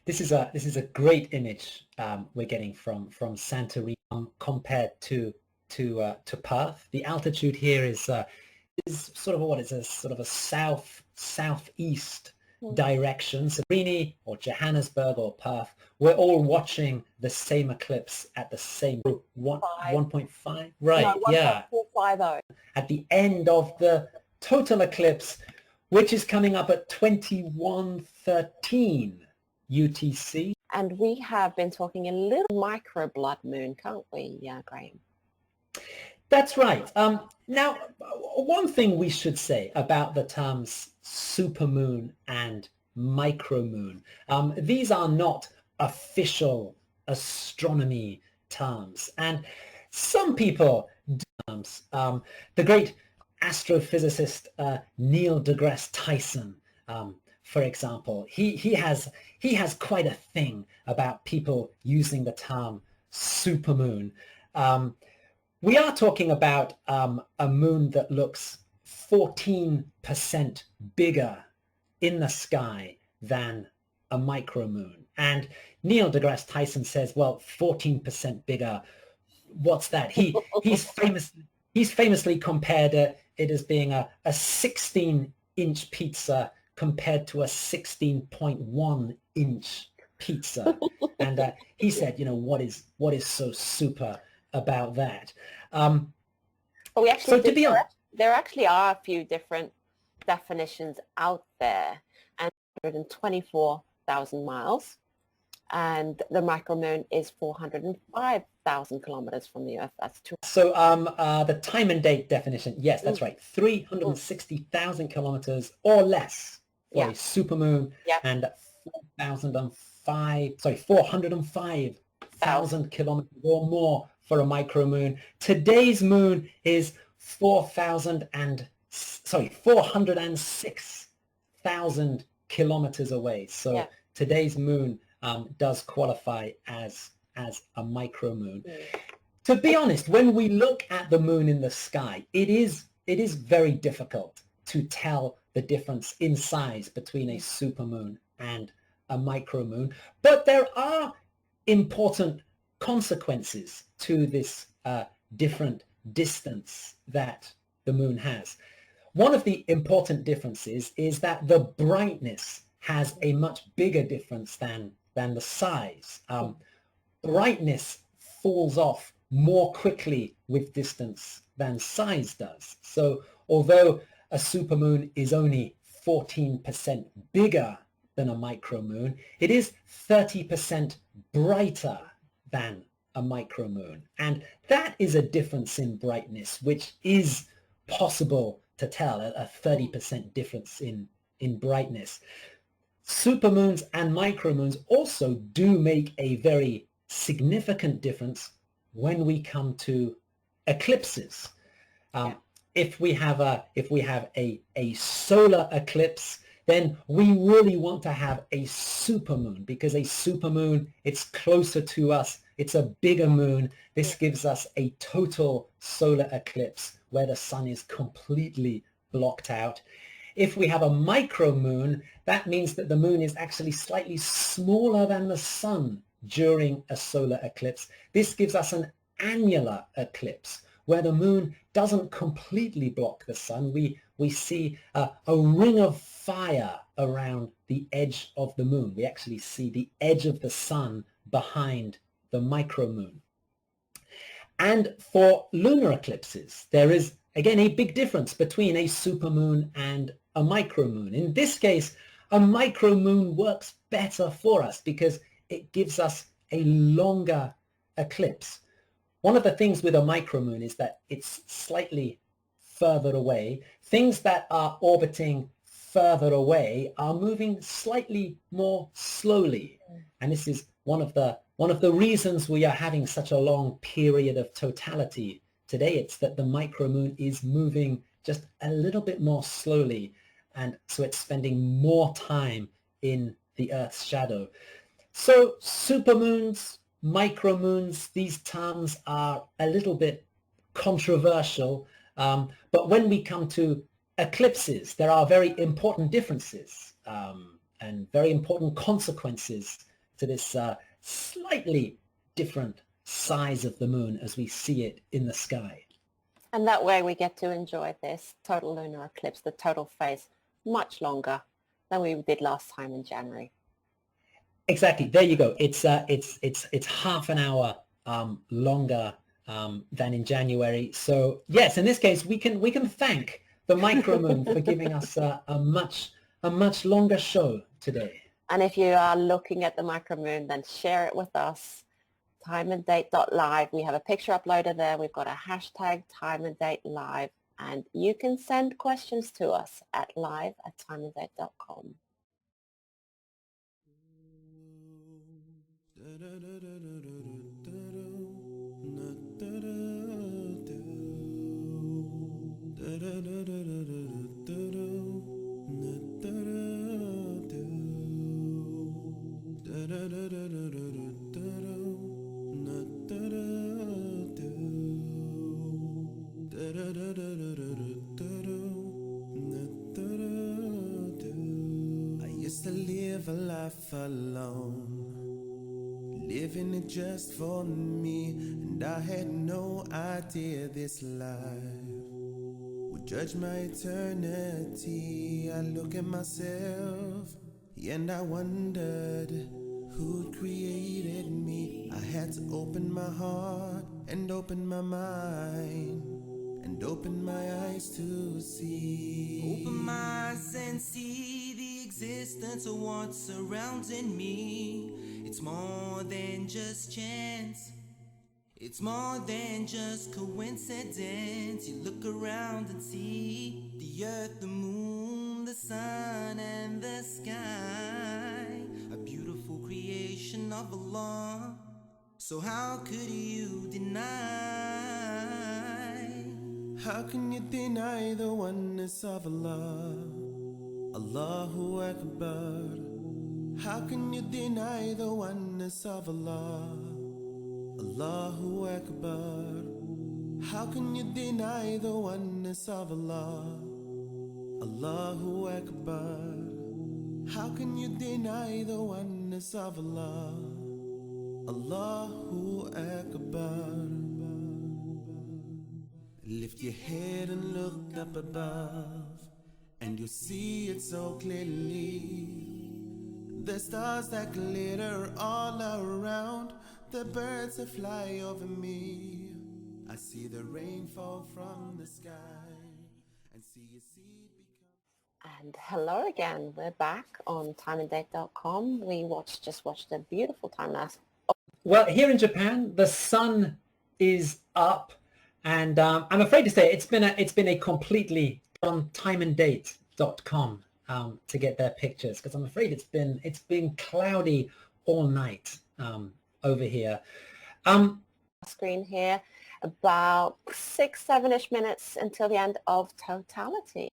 This is a great image we're getting from Santorini compared to Perth. The altitude here is sort of a southeast direction. Santorini or Johannesburg or Perth, we're all watching the same eclipse at the same 1.5, right? No, 1.450. At the end of the total eclipse, which is coming up at 21:13 UTC. And we have been talking a little micro blood moon, can't we, Graham? That's right. Now, one thing we should say about the terms supermoon and micromoon, these are not official astronomy terms. And some people do terms. The great astrophysicist Neil deGrasse Tyson, for example, he has quite a thing about people using the term supermoon. We are talking about a moon that looks 14% bigger in the sky than a micromoon. And Neil deGrasse Tyson says, well, 14% bigger, what's that? He's famously compared it as being a 16-inch pizza compared to a 16.1-inch pizza. And he said, what is so super about that? But we actually so to be honest, there actually are a few different definitions out there, and 124,000 miles, and the micromoon is 405,000 kilometers from the Earth. That's two. So the time and date definition, yes, that's right, 360,000 kilometers or less for a supermoon, and 405,000 kilometers or more for a micromoon. Today's moon is 406,000 kilometers away. So today's moon does qualify as a micromoon. To be honest, when we look at the moon in the sky, it is very difficult to tell the difference in size between a supermoon and a micromoon. But there are important consequences to this different distance that the moon has. One of the important differences is that the brightness has a much bigger difference than the size. Brightness falls off more quickly with distance than size does. So although a supermoon is only 14% bigger than a micromoon, it is 30% brighter than a micromoon. And that is a difference in brightness, which is possible to tell, a 30% difference in brightness. Supermoons and micromoons also do make a very significant difference when we come to eclipses. If we have a solar eclipse, then we really want to have a supermoon, because a supermoon, it's closer to us. It's a bigger moon. This gives us a total solar eclipse where the sun is completely blocked out. If we have a micromoon, that means that the moon is actually slightly smaller than the sun during a solar eclipse. This gives us an annular eclipse where the moon doesn't completely block the sun. We see a ring of fire around the edge of the moon. We actually see the edge of the sun behind the micromoon. And for lunar eclipses, there is, again, a big difference between a supermoon and a micromoon. In this case, a micromoon works better for us because it gives us a longer eclipse. One of the things with a micromoon is that it's slightly further away. Things that are orbiting further away are moving slightly more slowly. And this is one of the reasons we are having such a long period of totality today. It's that the micromoon is moving just a little bit more slowly, and so it's spending more time in the Earth's shadow. So supermoons, micromoons, these terms are a little bit controversial, but when we come to eclipses, there are very important differences and very important consequences to this slightly different size of the moon as we see it in the sky. And that way we get to enjoy this total lunar eclipse, the total phase, much longer than we did last time in January. Exactly. There you go. It's half an hour longer than in January. So yes, in this case, we can thank the micromoon for giving us a much longer show today. And if you are looking at the micromoon, then share it with us. TimeAndDate.live. We have a picture uploaded there. We've got a hashtag TimeAndDateLive, and you can send questions to us at live@timeanddate.com. I used to live a life alone, living it just for me, and I had no idea this life would judge my eternity. I look at myself and I wondered who created me. I had to open my heart and open my mind and open my eyes to see. Open my eyes and see the existence of what's surrounding me. It's more than just chance. It's more than just coincidence. You look around and see the earth, the moon, the sun, and the sky. A beautiful creation of Allah. So how could you deny? How can you deny the oneness of Allah? Allahu Akbar. How can you deny the oneness of Allah? Allahu Akbar. How can you deny the oneness of Allah? Allahu Akbar. How can you deny the oneness of Allah? Allahu Akbar. Lift your head and look up above, and you see it so clearly. The stars that glitter all around, the birds that fly over me. I see the rain fall from the sky and see a seed become... And hello again. We're back on timeanddate.com. We just watched a beautiful time lapse. Well, here in Japan, the sun is up, and I'm afraid to say it's been a completely on timeanddate.com to get their pictures, because I'm afraid it's been cloudy all night over here. Screen here, about 6-7ish minutes until the end of totality.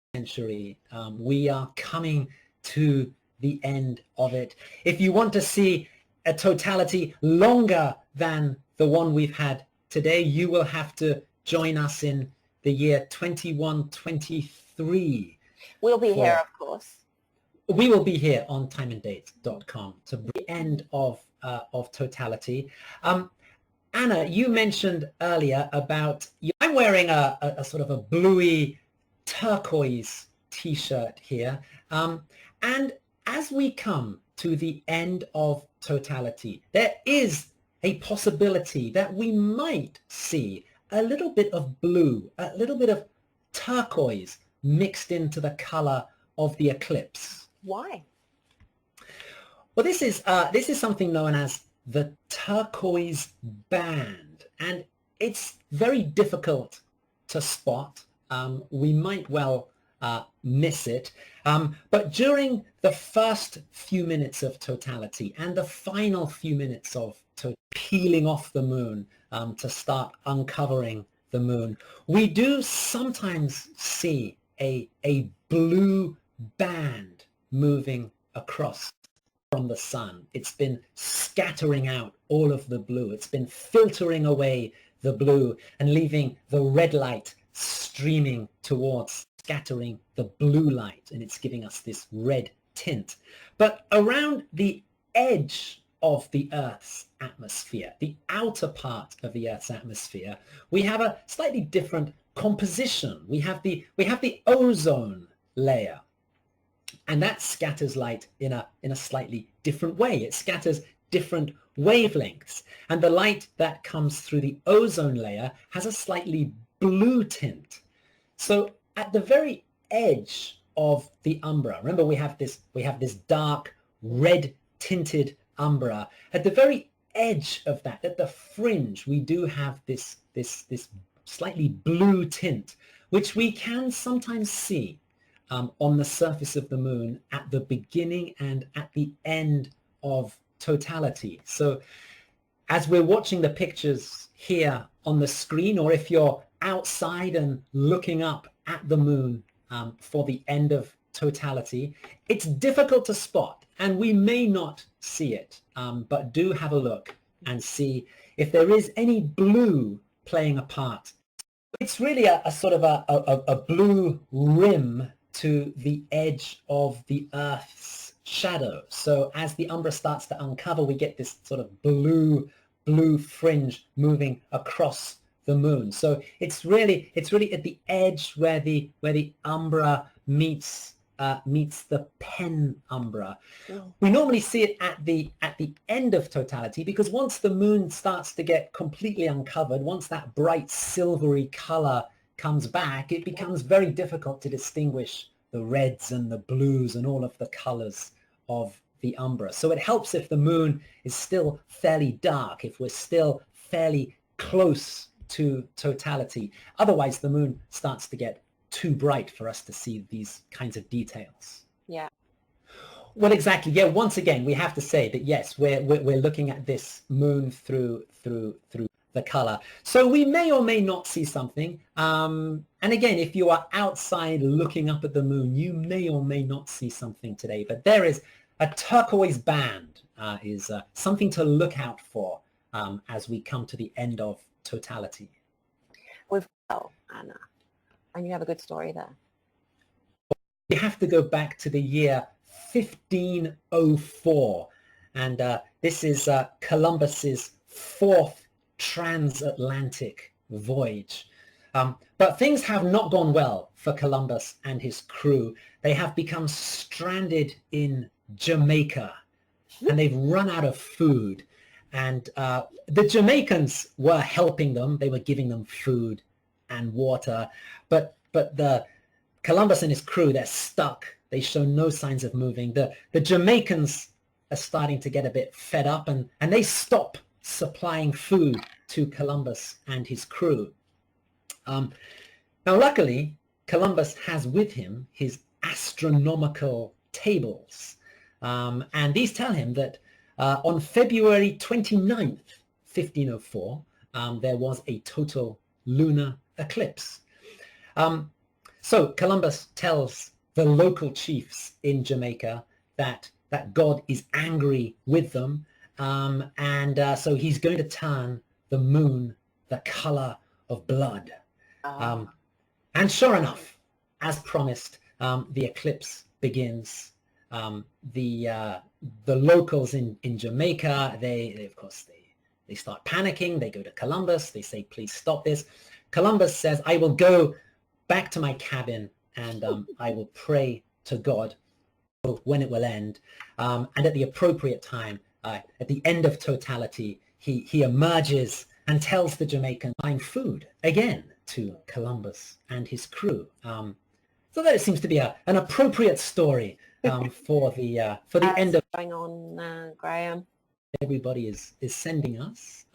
We are coming to the end of it. If you want to see a totality longer than the one we've had today, you will have to join us in the year 2123. We'll be here, of course. We will be here on timeanddate.com to the end of totality. Anna, you mentioned earlier about, I'm wearing a sort of a bluey turquoise t-shirt here. And as we come to the end of totality, there is a possibility that we might see a little bit of blue, a little bit of turquoise mixed into the color of the eclipse. Why? Well, this is something known as the turquoise band, and it's very difficult to spot. We might well miss it, but during the first few minutes of totality and the final few minutes of peeling off the moon to start uncovering the moon, we do sometimes see a blue band moving across from the sun. It's been scattering out all of the blue. It's been filtering away the blue and leaving the red light streaming towards, scattering the blue light, and it's giving us this red tint. But around the edge of the Earth's atmosphere, the outer part of the Earth's atmosphere, we have a slightly different composition. We have the ozone layer, and that scatters light in a slightly different way. It scatters different wavelengths, and the light that comes through the ozone layer has a slightly blue tint. So at the very edge of the umbra, remember we have this dark red tinted umbra. At the very edge of that, at the fringe, we do have this slightly blue tint, which we can sometimes see on the surface of the moon at the beginning and at the end of totality. So as we're watching the pictures here on the screen, or if you're outside and looking up at the moon for the end of totality, it's difficult to spot, and we may not see it, but do have a look and see if there is any blue playing a part. It's really a sort of a blue rim to the edge of the Earth's shadow. So as the umbra starts to uncover, we get this sort of blue fringe moving across the moon. So it's really at the edge where the umbra meets the penumbra. We normally see it at the end of totality, because once the moon starts to get completely uncovered, once that bright silvery color comes back, it becomes very difficult to distinguish the reds and the blues and all of the colors of the umbra. So it helps if the moon is still fairly dark, if we're still fairly close to totality. Otherwise, the moon starts to get too bright for us to see these kinds of details. Yeah. Well, exactly. Yeah. Once again, we have to say that yes, we're looking at this moon through the color. So we may or may not see something. And again, if you are outside looking up at the moon, you may or may not see something today. But there is a turquoise band is something to look out for as we come to the end of totality. Well, Anna, and you have a good story there. We have to go back to the year 1504, and this is Columbus's fourth transatlantic voyage. But things have not gone well for Columbus and his crew. They have become stranded in Jamaica, and they've run out of food. And the Jamaicans were helping them. They were giving them food and water. But the Columbus and his crew, they're stuck. They show no signs of moving. The Jamaicans are starting to get a bit fed up, and they stop supplying food to Columbus and his crew. Now, luckily, Columbus has with him his astronomical tables. And these tell him that on February 29th, 1504, there was a total lunar eclipse. So Columbus tells the local chiefs in Jamaica that God is angry with them, so he's going to turn the moon the color of blood. And sure enough, as promised, the eclipse begins. The locals in Jamaica, they of course they start panicking. They go to Columbus. They say, please stop this. Columbus says, I will go back to my cabin and I will pray to God when it will end. And at the appropriate time, at the end of totality, he emerges and tells the Jamaicans, find food again to Columbus and his crew. So that seems to be an appropriate story for the end of going on, Graham. Everybody is sending us.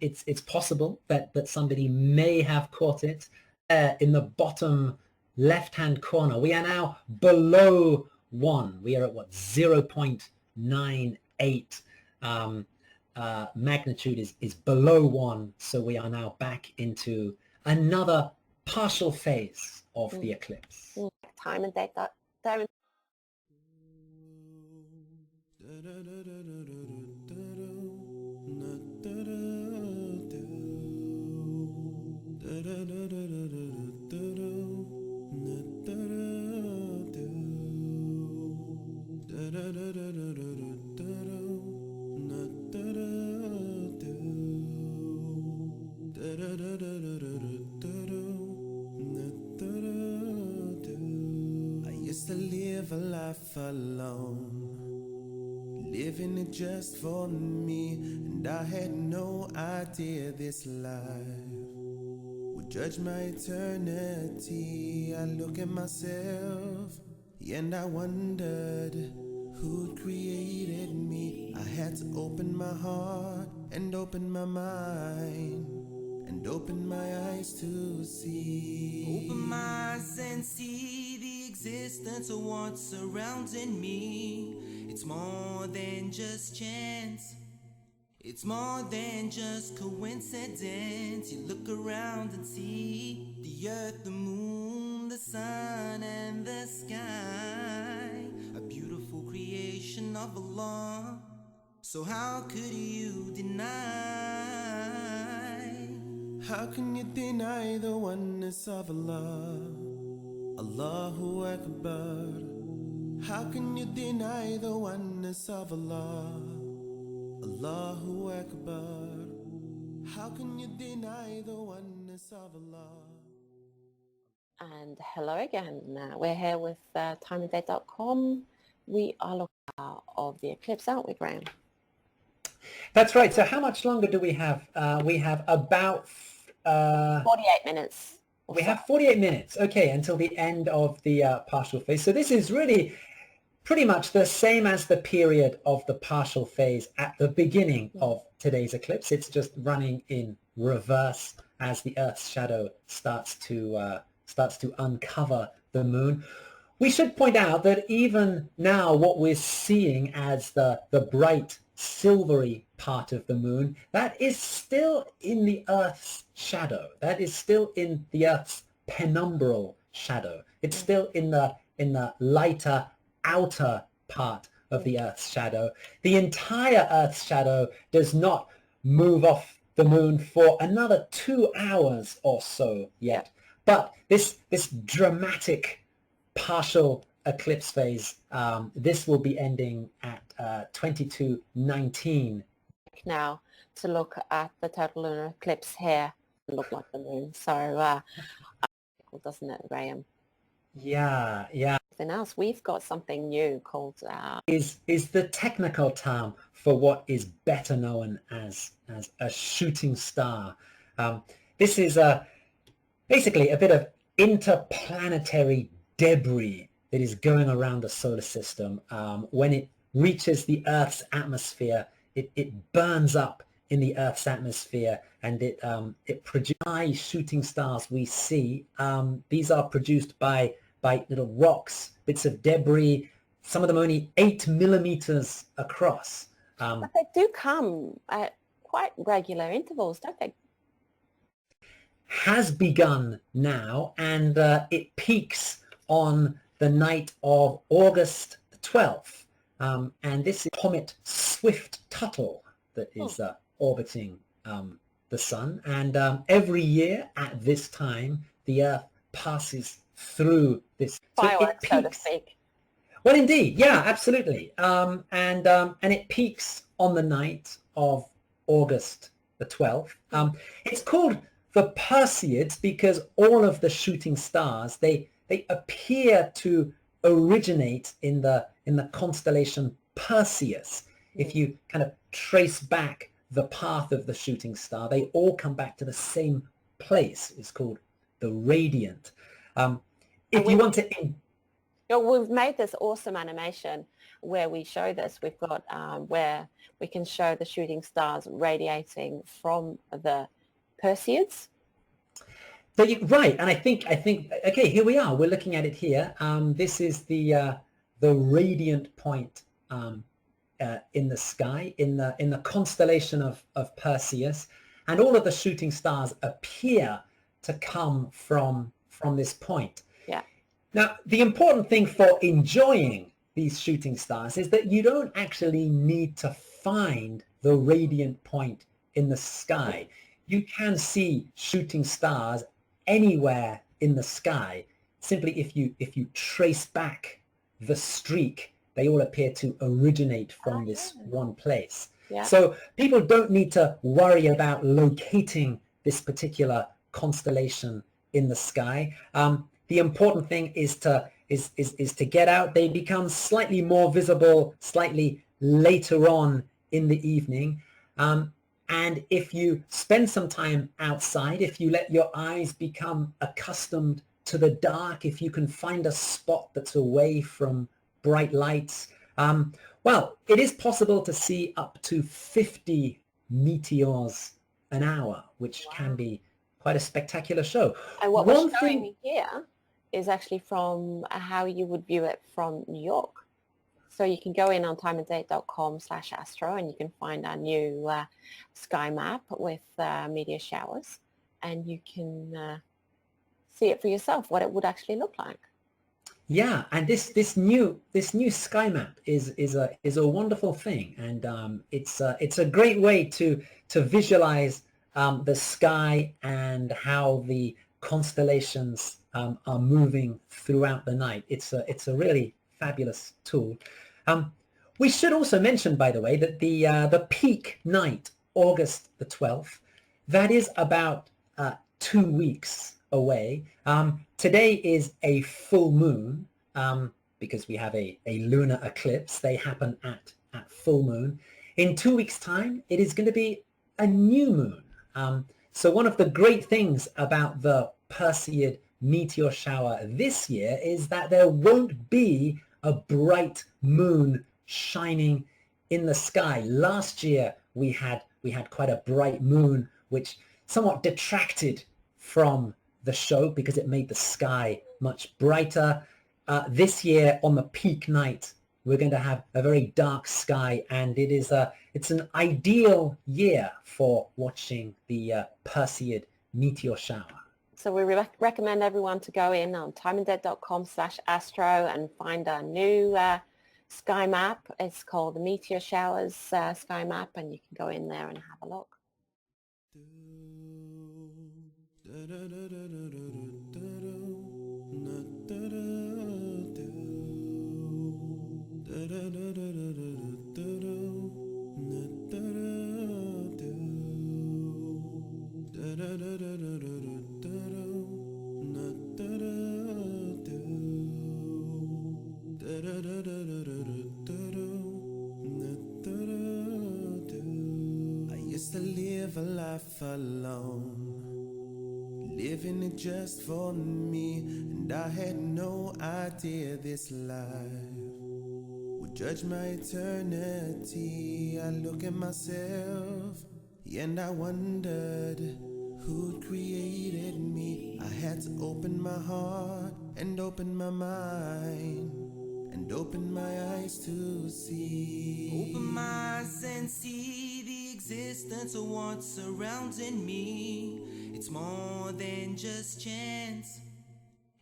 It's possible that somebody may have caught it in the bottom left-hand corner. We are now below 1. We are at what, 0.98 magnitude is below 1. So we are now back into another partial phase of the eclipse. Time and date that there. I used to live a life alone, living it just for me, and I had no idea this life would judge my eternity. I look at myself and I wondered who created me. I had to open my heart and open my mind and open my eyes to see. Open my eyes and see the existence of what's surrounding me. It's more than just chance. It's more than just coincidence. You look around and see the earth, the moon, the sun, and the sky. A beautiful creation of Allah. So how could you deny? How can you deny the oneness of Allah? Allahu Akbar. How can you deny the oneness of Allah? Allahu Akbar. How can you deny the oneness of Allah? And hello again. We're here with TimeAndDate.com. We are looking out of the eclipse, aren't we, Graham? That's right. So how much longer do we have? We have about 48 minutes. We have 48 minutes, okay, until the end of the partial phase. So this is really pretty much the same as the period of the partial phase at the beginning of today's eclipse. It's just running in reverse as the Earth's shadow starts to uncover the moon. We should point out that even now what we're seeing as the bright silvery part of the moon, that is still in the Earth's shadow. That is still in the Earth's penumbral shadow. It's still in the lighter outer part of the Earth's shadow. The entire Earth's shadow does not move off the moon for another 2 hours or so yet. But this dramatic partial eclipse phase, this will be ending at 22:19. Now to look at the total lunar eclipse here, it look like the moon. So, doesn't it, Graham? Yeah. Anything else? We've got something new called is the technical term for what is better known as a shooting star. This is basically a bit of interplanetary debris that is going around the solar system. When it reaches the Earth's atmosphere, it burns up in the Earth's atmosphere, and it produces shooting stars we see. These are produced by little rocks, bits of debris, some of them only 8 millimeters across. But they do come at quite regular intervals, don't they? Has begun now, and it peaks on the night of August the 12th. And this is comet Swift-Tuttle that is orbiting the sun. And every year at this time, the Earth passes through this fireworks, so to speak. Well, indeed, yeah, absolutely. And it peaks on the night of August the 12th. It's called the Perseids because all of the shooting stars, they appear to originate in the constellation Perseus. If you kind of trace back the path of the shooting star, they all come back to the same place. It's called the radiant. If you want to... We've made this awesome animation where we show this. We've got where we can show the shooting stars radiating from the Perseids. Right, and I think okay, here we are. We're looking at it here. This is the radiant point in the sky, in the constellation of Perseus, and all of the shooting stars appear to come from this point. Yeah. Now, the important thing for enjoying these shooting stars is that you don't actually need to find the radiant point in the sky. You can see shooting stars anywhere in the sky. Simply if you trace back the streak, they all appear to originate from this one place. Yeah. So people don't need to worry about locating this particular constellation in the sky. The important thing is to get out. They become slightly more visible slightly later on in the evening. And if you spend some time outside, if you let your eyes become accustomed to the dark, if you can find a spot that's away from bright lights, well, it is possible to see up to 50 meteors an hour, which can be quite a spectacular show. And what we're showing here is actually from how you would view it from New York. So you can go in on timeanddate.com/astro and you can find our new sky map with meteor showers, and you can see it for yourself, what it would actually look like. Yeah, and this new sky map is a wonderful thing, and it's a great way to visualize the sky and how the constellations are moving throughout the night. It's a really fabulous tool. We should also mention, by the way, that the peak night, August the 12th, that is about 2 weeks away. Today is a full moon because we have a lunar eclipse. They happen at full moon. In 2 weeks' time, it is going to be a new moon. So one of the great things about the Perseid meteor shower this year is that there won't be a bright moon shining in the sky. Last year we had quite a bright moon, which somewhat detracted from the show because it made the sky much brighter. This year on the peak night, we're going to have a very dark sky, and it's an ideal year for watching the Perseid meteor shower. So we recommend everyone to go in on timeanddate.com/astro and find our new sky map. It's called the Meteor Showers sky map, and you can go in there and have a look. I used to live a life alone, living it just for me, and I had no idea this life would judge my eternity. I look at myself and I wondered who created me. I had to open my heart and open my mind and open my eyes to see. Open my eyes and see the existence of what's surrounding me. It's more than just chance.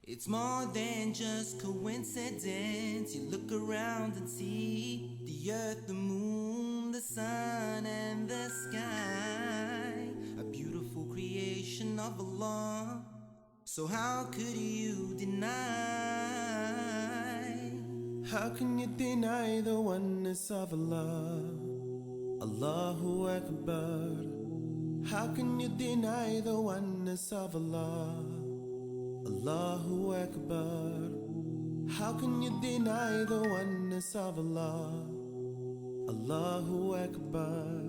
It's more than just coincidence. You look around and see the earth, the moon, the sun, and the sky. A beautiful creation of Allah. So how could you deny? How can you deny the oneness of Allah? Allahu Akbar. How can you deny the oneness of Allah? Allahu Akbar. How can you deny the oneness of Allah? Allahu Akbar.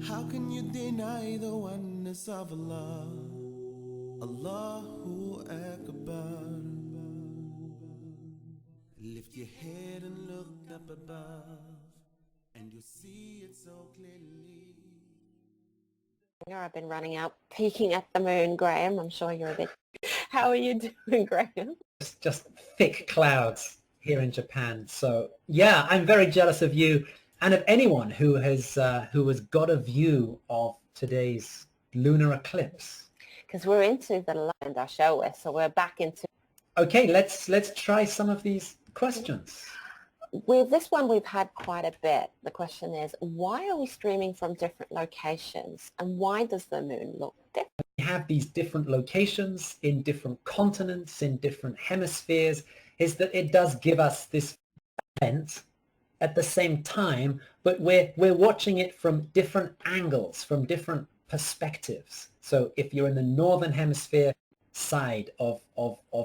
How can you deny the oneness of Allah? Allahu Akbar. Lift your head and look up above, and you see it so clearly. I've been running out, peeking at the moon, Graham. I'm sure you're a bit... How are you doing, Graham? Just thick clouds here in Japan. So yeah, I'm very jealous of you and of anyone who has got a view of today's lunar eclipse. Because we're into the land I show us, so we're back into... Okay, let's try some of these questions. With this one, we've had quite a bit. The question is, why are we streaming from different locations, and why does the moon look different? We have these different locations in different continents, in different hemispheres, is that it does give us this event at the same time, but we're watching it from different angles, from different perspectives. So if you're in the northern hemisphere side of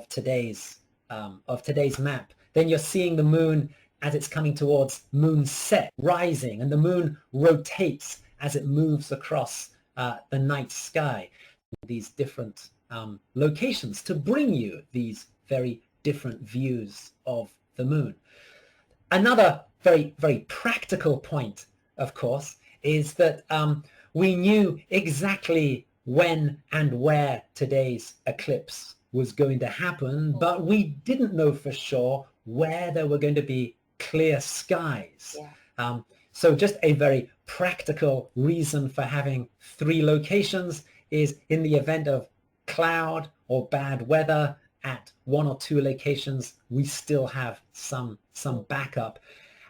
today's map, then you're seeing the moon as it's coming towards moon set, rising, and the moon rotates as it moves across the night sky. These different locations to bring you these very different views of the moon. Another very, very practical point, of course, is that we knew exactly when and where today's eclipse was going to happen, but we didn't know for sure where there were going to be clear skies. Yeah. So just a very practical reason for having three locations is in the event of cloud or bad weather at one or two locations, we still have some backup.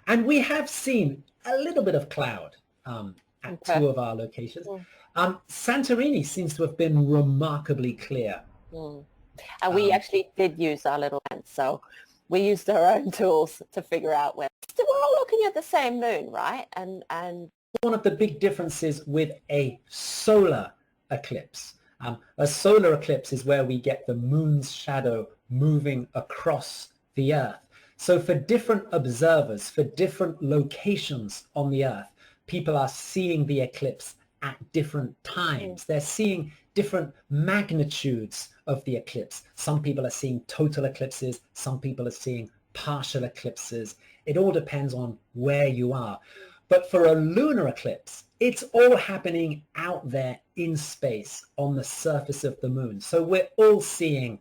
And we have seen a little bit of cloud at two of our locations. Santorini seems to have been remarkably clear. And we actually did use our little lens, so we used our own tools to figure out where. So we're all looking at the same moon, right? And one of the big differences with a solar eclipse. A solar eclipse is where we get the moon's shadow moving across the Earth. So for different observers, for different locations on the Earth, people are seeing the eclipse at different times. They're seeing different magnitudes of the eclipse. Some people are seeing total eclipses. Some people are seeing partial eclipses. It all depends on where you are. But for a lunar eclipse, it's all happening out there in space on the surface of the moon. So we're all seeing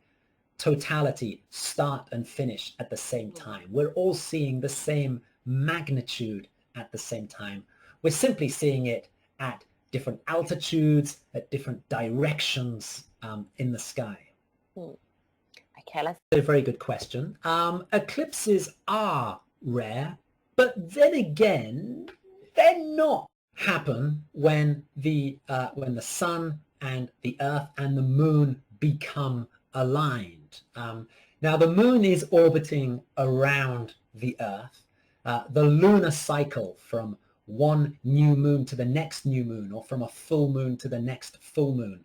totality start and finish at the same time. We're all seeing the same magnitude at the same time. We're simply seeing it at different altitudes, at different directions in the sky. Okay, let's... A very good question. Eclipses are rare, but then again, they're not happen when the sun and the Earth and the moon become aligned. Now the moon is orbiting around the Earth. The lunar cycle from one new moon to the next new moon, or from a full moon to the next full moon,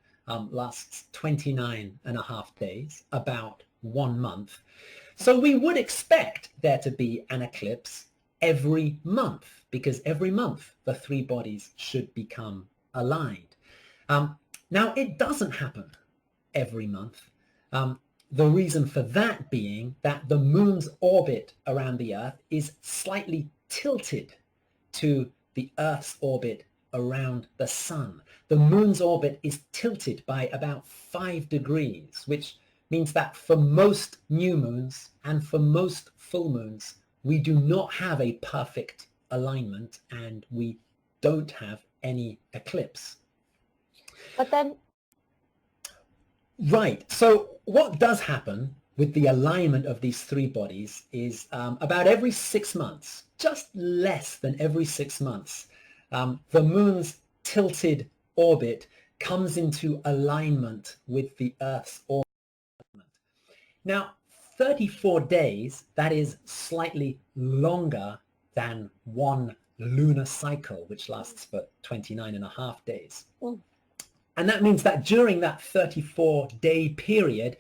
lasts 29.5 days, about 1 month. So we would expect there to be an eclipse every month, because every month the three bodies should become aligned. Now it doesn't happen every month. The reason for that being that the moon's orbit around the Earth is slightly tilted to the Earth's orbit around the sun. The moon's orbit is tilted by about 5 degrees, which means that for most new moons and for most full moons, we do not have a perfect alignment and we don't have any eclipse. But then... Right. So what does happen with the alignment of these three bodies is about every 6 months, just less than every 6 months, the moon's tilted orbit comes into alignment with the Earth's orbit. Now, 34 days, that is slightly longer than one lunar cycle, which lasts for 29.5 days. And that means that during that 34-day period,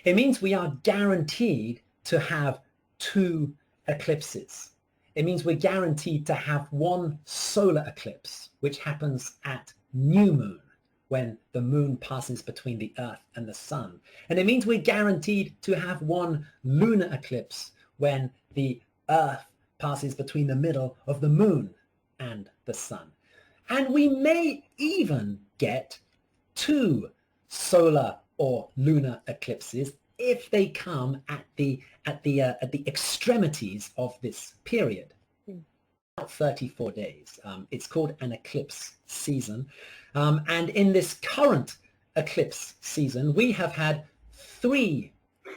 it means we are guaranteed to have 2 eclipses. It means we're guaranteed to have one solar eclipse, which happens at new moon, when the moon passes between the Earth and the sun. And it means we're guaranteed to have one lunar eclipse when the Earth passes between the middle of the moon and the sun. And we may even get 2 solar or lunar eclipses if they come at the extremities of this period. About 34 days. It's called an eclipse season. And in this current eclipse season, we have had 3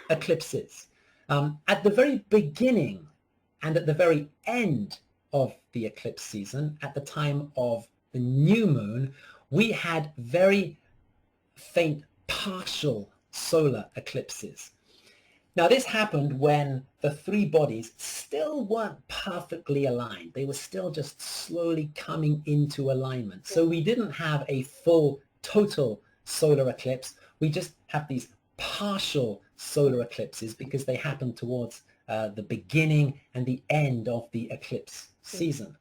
eclipses. At the very beginning and at the very end of the eclipse season, at the time of the new moon, we had very faint partial solar eclipses. Now, this happened when the 3 bodies still weren't perfectly aligned. They were still just slowly coming into alignment. So we didn't have a full total solar eclipse. We just have these partial solar eclipses because they happen towards the beginning and the end of the eclipse season.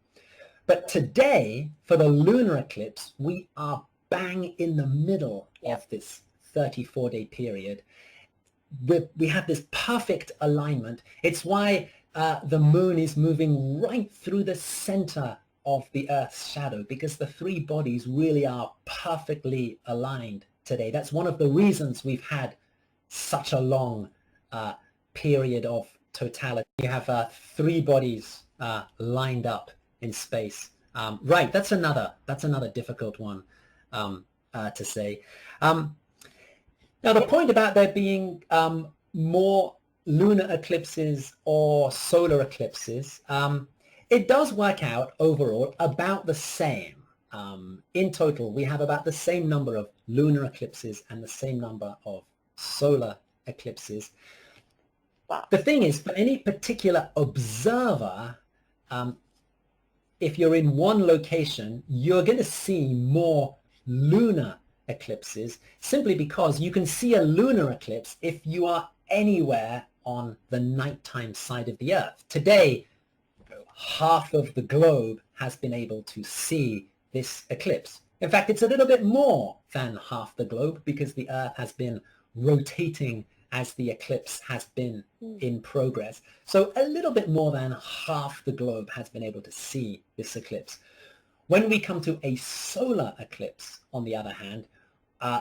But today, for the lunar eclipse, we are bang in the middle of this 34-day period. We have this perfect alignment. It's why the moon is moving right through the center of the Earth's shadow, because the 3 bodies really are perfectly aligned today. That's one of the reasons we've had such a long period of totality. You have 3 bodies lined up in space. Right, that's another difficult one to say. Now, the point about there being more lunar eclipses or solar eclipses, it does work out overall about the same. In total, we have about the same number of lunar eclipses and the same number of solar eclipses. The thing is, for any particular observer, if you're in one location, you're going to see more lunar eclipses, simply because you can see a lunar eclipse if you are anywhere on the nighttime side of the Earth. Today, half of the globe has been able to see this eclipse. In fact, it's a little bit more than half the globe, because the Earth has been rotating as the eclipse has been in progress. So a little bit more than half the globe has been able to see this eclipse. When we come to a solar eclipse, on the other hand,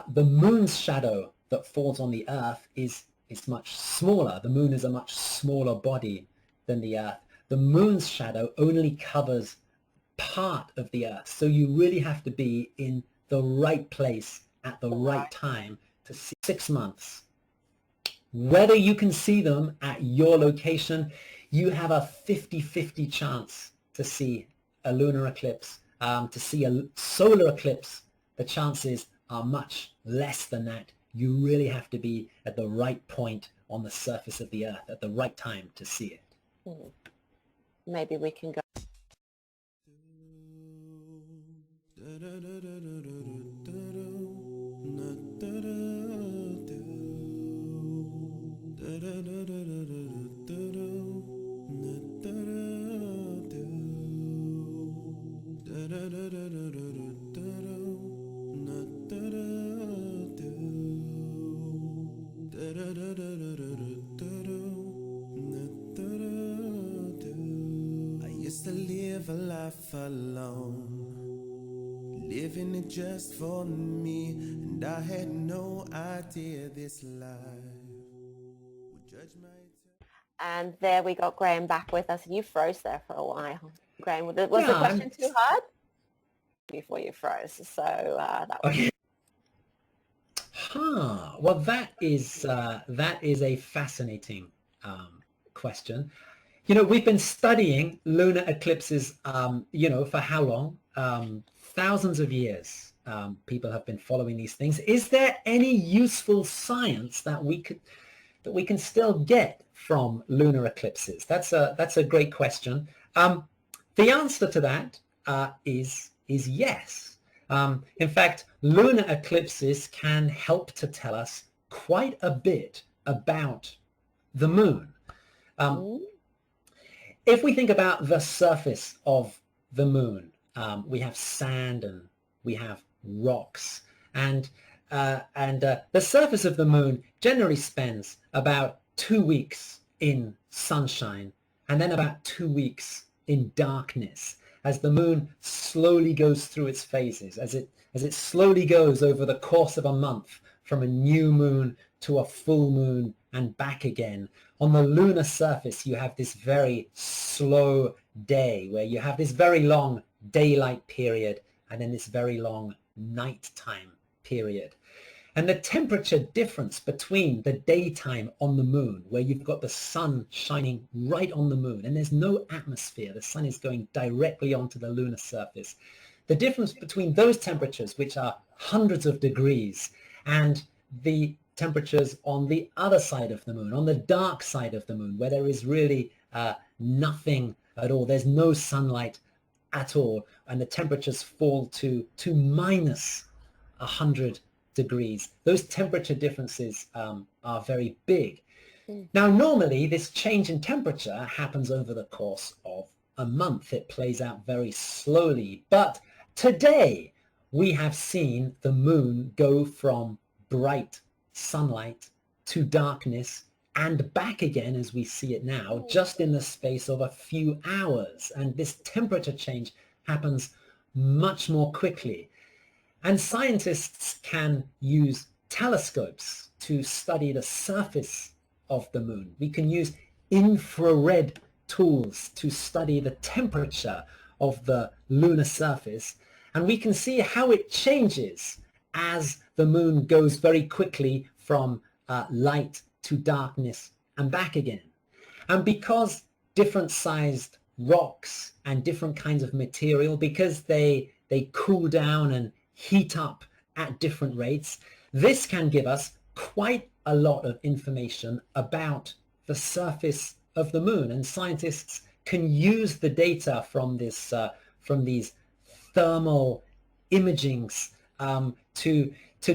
the moon's shadow that falls on the Earth is much smaller. The moon is a much smaller body than the Earth. The moon's shadow only covers part of the Earth. So you really have to be in the right place at the right time to see 6 months. Whether you can see them at your location, you have a 50-50 chance to see a lunar eclipse. To see a solar eclipse, the chances are much less than that. You really have to be at the right point on the surface of the Earth at the right time to see it. Maybe we can go. I used to live a life alone, living it just for me, and I had no idea this life would judge my... And there we got Graham back with us. You froze there for a while. Graham, was the question too hard? Before you froze, so that was... Well, that is a fascinating question. You know, we've been studying lunar eclipses, you know, for how long? Thousands of years. People have been following these things. Is there any useful science that we can still get from lunar eclipses? That's a great question. The answer to that is yes. In fact, lunar eclipses can help to tell us quite a bit about the moon. If we think about the surface of the moon, we have sand and we have rocks, and the surface of the moon generally spends about 2 weeks in sunshine and then about 2 weeks in darkness as the moon slowly goes through its phases, as it slowly goes over the course of a month from a new moon to a full moon and back again. On the lunar surface, you have this very slow day where you have this very long daylight period and then this very long nighttime period. And the temperature difference between the daytime on the moon, where you've got the sun shining right on the moon and there's no atmosphere, the sun is going directly onto the lunar surface. The difference between those temperatures, which are hundreds of degrees, and the temperatures on the other side of the moon, on the dark side of the moon, where there is really nothing at all, there's no sunlight at all, and the temperatures fall to minus 100 degrees. Those temperature differences are very big. Now, normally this change in temperature happens over the course of a month. It plays out very slowly. But today we have seen the moon go from bright sunlight to darkness and back again as we see it now, just in the space of a few hours. And this temperature change happens much more quickly. And scientists can use telescopes to study the surface of the moon. We can use infrared tools to study the temperature of the lunar surface. And we can see how it changes as the moon goes very quickly from light to darkness and back again. And because different sized rocks and different kinds of material, because they cool down and heat up at different rates, this can give us quite a lot of information about the surface of the moon. And scientists can use the data from this from these thermal imagings to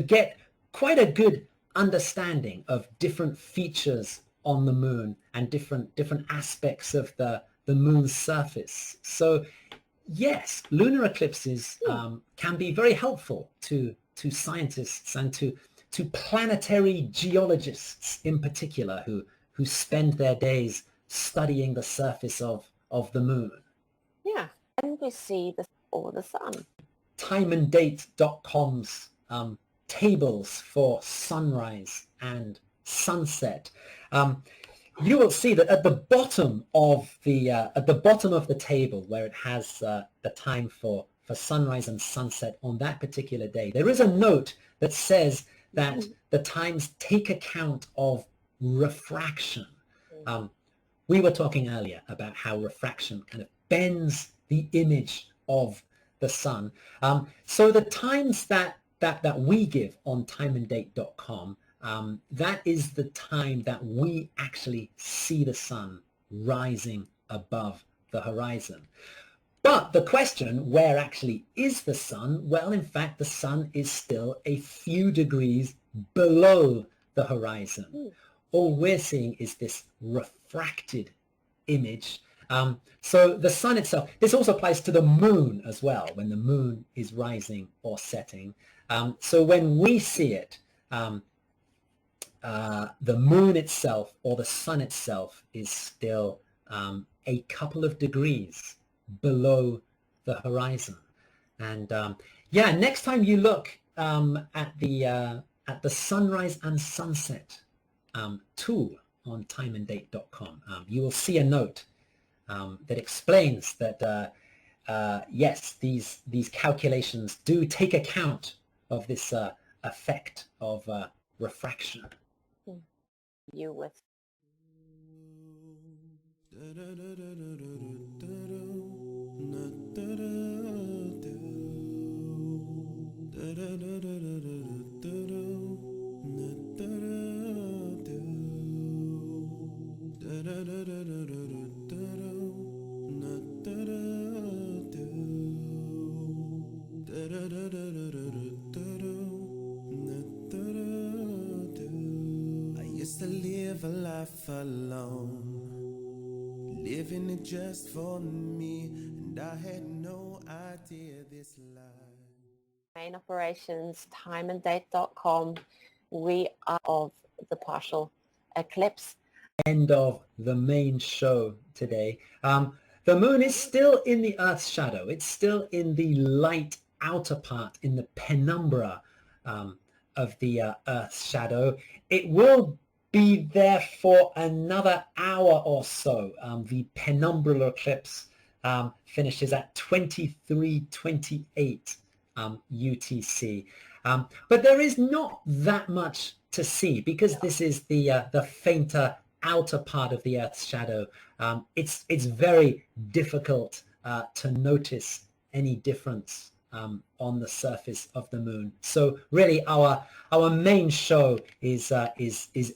get quite a good understanding of different features on the moon and different aspects of the moon's surface. So yes, lunar eclipses can be very helpful to scientists and to planetary geologists in particular who spend their days studying the surface of the moon. Yeah, and we see the sun. TimeAndDate.com's tables for sunrise and sunset. You will see that at the bottom of the table, where it has the time for sunrise and sunset on that particular day, there is a note that says that the times take account of refraction. We were talking earlier about how refraction kind of bends the image of the sun. So the times that we give on TimeAndDate.com, that is the time that we actually see the sun rising above the horizon. But the question, where actually is the sun? Well, in fact, the sun is still a few degrees below the horizon. All we're seeing is this refracted image. So the sun itself, this also applies to the moon as well, when the moon is rising or setting. So when we see it, the moon itself or the sun itself is still a couple of degrees below the horizon. And yeah, next time you look at the sunrise and sunset tool on TimeAndDate.com, you will see a note that explains that yes, these calculations do take account of this effect of refraction. You with I used to live a life alone, living it just for me, and I had no idea this life. main operations, timeanddate.com. We are of the partial eclipse. End of the main show today. The moon is still in the Earth's shadow. It's still in the light outer part, in the penumbra of the Earth's shadow. it will be there for another hour or so. The penumbral eclipse finishes at 23:28 UTC. But there is not that much to see because this is the fainter outer part of the Earth's shadow. It's very difficult to notice any difference on the surface of the moon. So really our main show is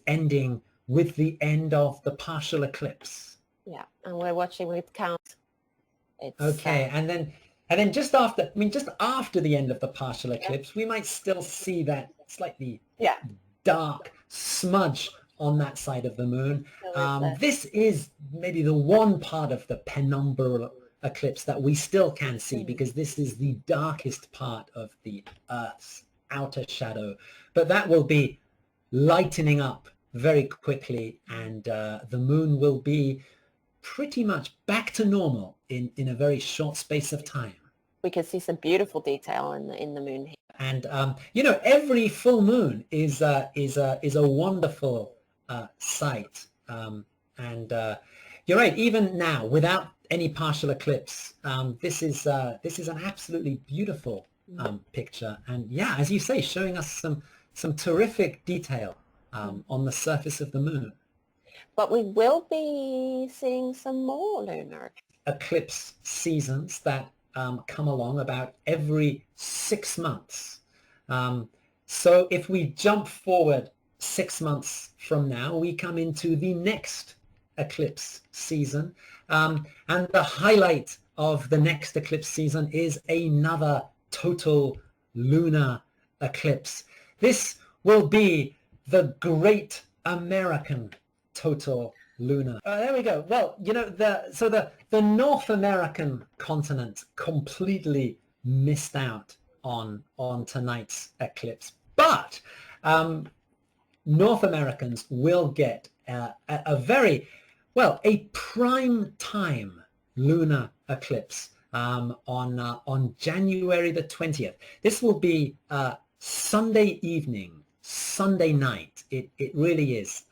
ending with the end of the partial eclipse. Yeah, and we're watching with count. It's, okay, and then just after the end of the partial eclipse, we might still see that slightly dark smudge on that side of the moon. This is maybe the one part of the penumbral eclipse that we still can see because this is the darkest part of the Earth's outer shadow. But that will be lightening up very quickly, and the moon will be pretty much back to normal in a very short space of time. we can see some beautiful detail in the moon here. And every full moon is a wonderful sight. And you're right. Even now, without any partial eclipse, this is an absolutely beautiful picture. And yeah, as you say, showing us some terrific detail on the surface of the moon. But we will be seeing some more lunar eclipse seasons that come along about every 6 months. So if we jump forward 6 months from now, we come into the next eclipse season. And the highlight of the next eclipse season is another total lunar eclipse. This will be the Great American Total Lunar. There we go. Well, the North American continent completely missed out on tonight's eclipse, but North Americans will get a prime time lunar eclipse on January the 20th. This will be Sunday evening, Sunday night. It really is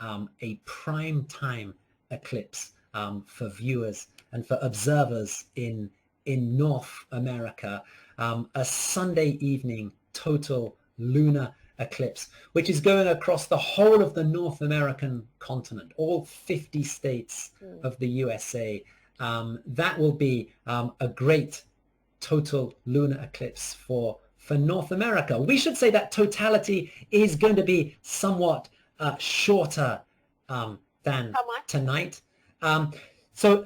a prime time eclipse for viewers and for observers in North America. A Sunday evening total lunar eclipse, which is going across the whole of the North American continent, all 50 states of the USA. That will be a great total lunar eclipse for North America. We should say that totality is going to be somewhat shorter than tonight. So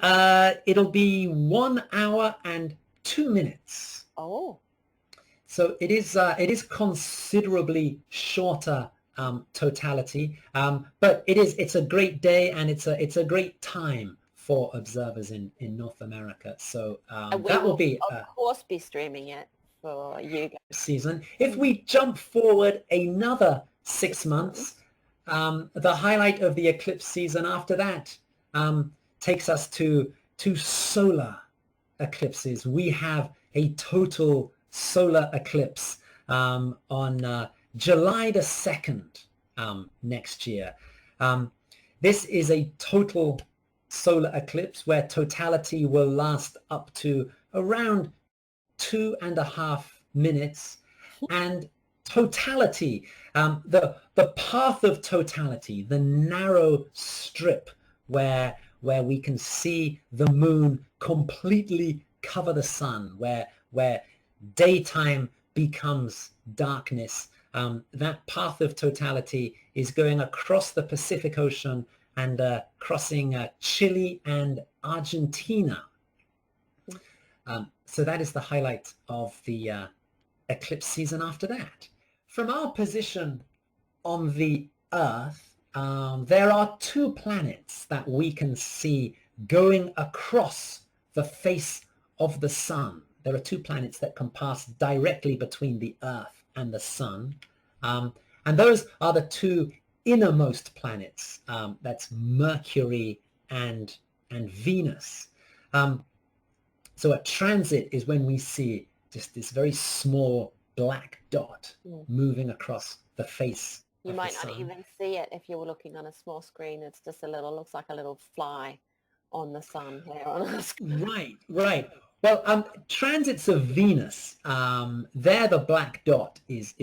it'll be 1 hour and 2 minutes. Oh. So it is considerably shorter totality, but it's a great day, and it's a great time for observers in North America. So that will be of course be streaming it for you guys. Season. If we jump forward another 6 months, the highlight of the eclipse season after that takes us to solar eclipses. We have a total solar eclipse on July the 2nd next year. This is a total solar eclipse where totality will last up to around 2.5 minutes, and totality, the path of totality, the narrow strip where we can see the moon completely cover the sun, where daytime becomes darkness. That path of totality is going across the Pacific Ocean and crossing Chile and Argentina. So that is the highlight of the eclipse season after that. From our position on the Earth, there are two planets that we can see going across the face of the sun. There are two planets that can pass directly between the Earth and the sun. And those are the two innermost planets. That's Mercury and Venus. So a transit is when we see just this very small black dot moving across the face. You might not even see it if you were looking on a small screen. It's just looks like a little fly on the sun here on our screen. Right. Well, transits of Venus, there the black dot is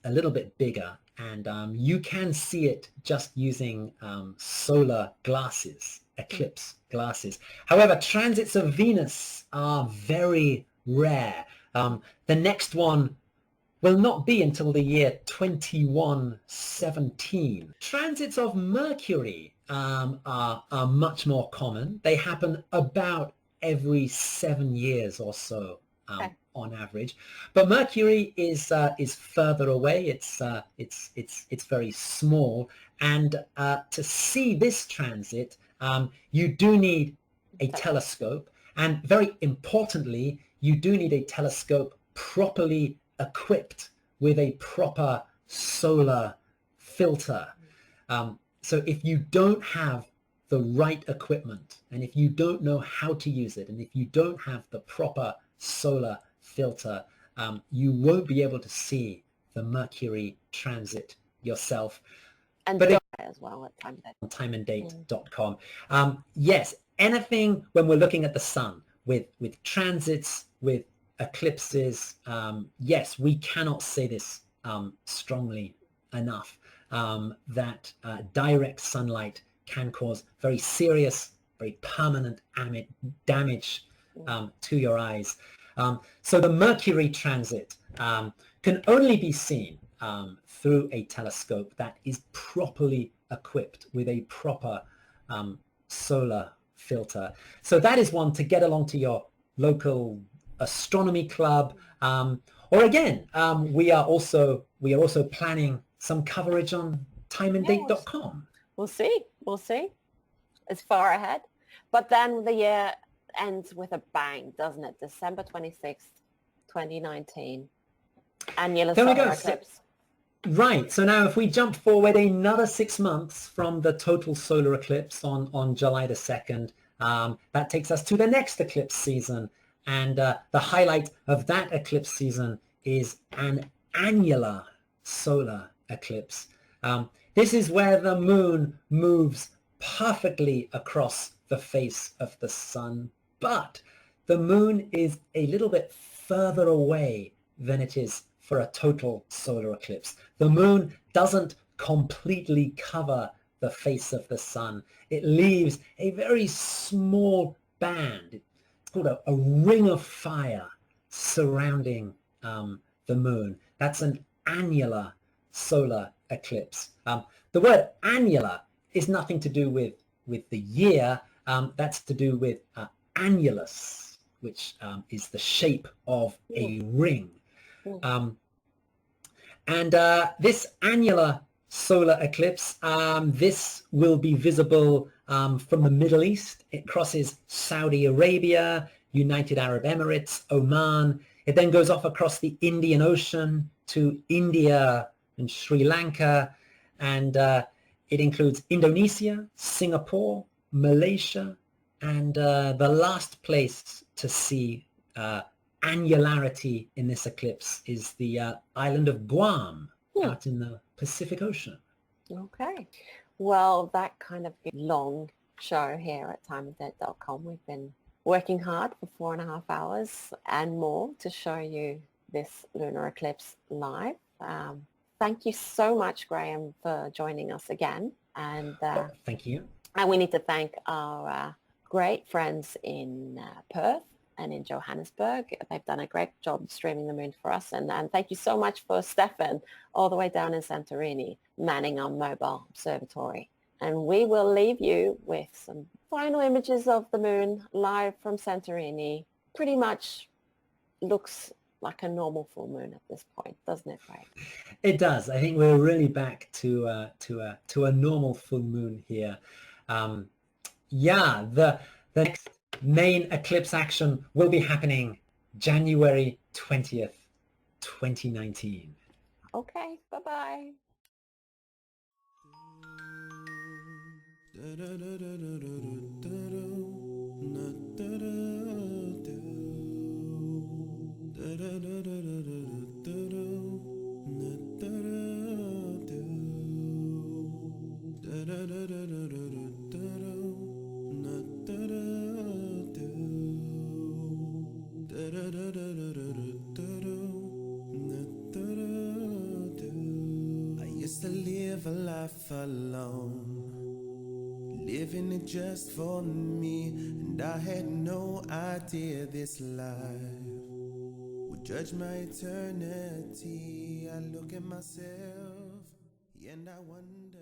a little bit bigger, and you can see it just using solar glasses, eclipse glasses. However, transits of Venus are very rare. The next one will not be until the year 2117. Transits of Mercury are much more common. They happen about every 7 years or so, on average. But Mercury is further away. It's very small, and to see this transit, you do need a telescope, and very importantly, you do need a telescope properly equipped with a proper solar filter. So if you don't have the right equipment, and if you don't know how to use it, and if you don't have the proper solar filter, you won't be able to see the Mercury transit yourself. And but as well at TimeAndDate.com. Yes, anything when we're looking at the sun with transits, with eclipses, yes, we cannot say this strongly enough, that direct sunlight can cause very serious, very permanent damage to your eyes. So the Mercury transit can only be seen through a telescope that is properly equipped with a proper solar filter. So that is one to get along to your local astronomy club, or again, we are also planning some coverage on TimeAndDate.com. We'll see. It's far ahead. But then the year ends with a bang, doesn't it? December 26th, 2019. Annular solar eclipse. Right. So now if we jump forward another 6 months from the total solar eclipse on July the 2nd, that takes us to the next eclipse season. And the highlight of that eclipse season is an annular solar eclipse. This is where the moon moves perfectly across the face of the sun, but the moon is a little bit further away than it is for a total solar eclipse. The moon doesn't completely cover the face of the sun. It leaves a very small band. It's called a ring of fire surrounding the moon. That's an annular solar eclipse. The word annular is nothing to do with the year. That's to do with annulus, which is the shape of a ring. And this annular solar eclipse, this will be visible from the Middle East. It crosses Saudi Arabia, United Arab Emirates, Oman. It then goes off across the Indian Ocean to India and Sri Lanka, and it includes Indonesia, Singapore, Malaysia, and the last place to see annularity in this eclipse is the island of Guam out in the Pacific Ocean. Okay. Well, that kind of long show here at TimeAndDate.com. We've been working hard for 4.5 hours and more to show you this lunar eclipse live. Thank you so much, Graham, for joining us again. And thank you. And we need to thank our great friends in Perth and in Johannesburg. They've done a great job streaming the moon for us. And thank you so much for Stefan, all the way down in Santorini, manning our mobile observatory. And we will leave you with some final images of the moon live from Santorini. Pretty much looks like a normal full moon at this point, doesn't it, Greg? It does. I think we're really back to a normal full moon here. The next main eclipse action will be happening January 20th, 2019. Okay, bye-bye. I used to live a life alone, living it just for me, and I had no idea this life would judge my eternity. I look at myself and I wonder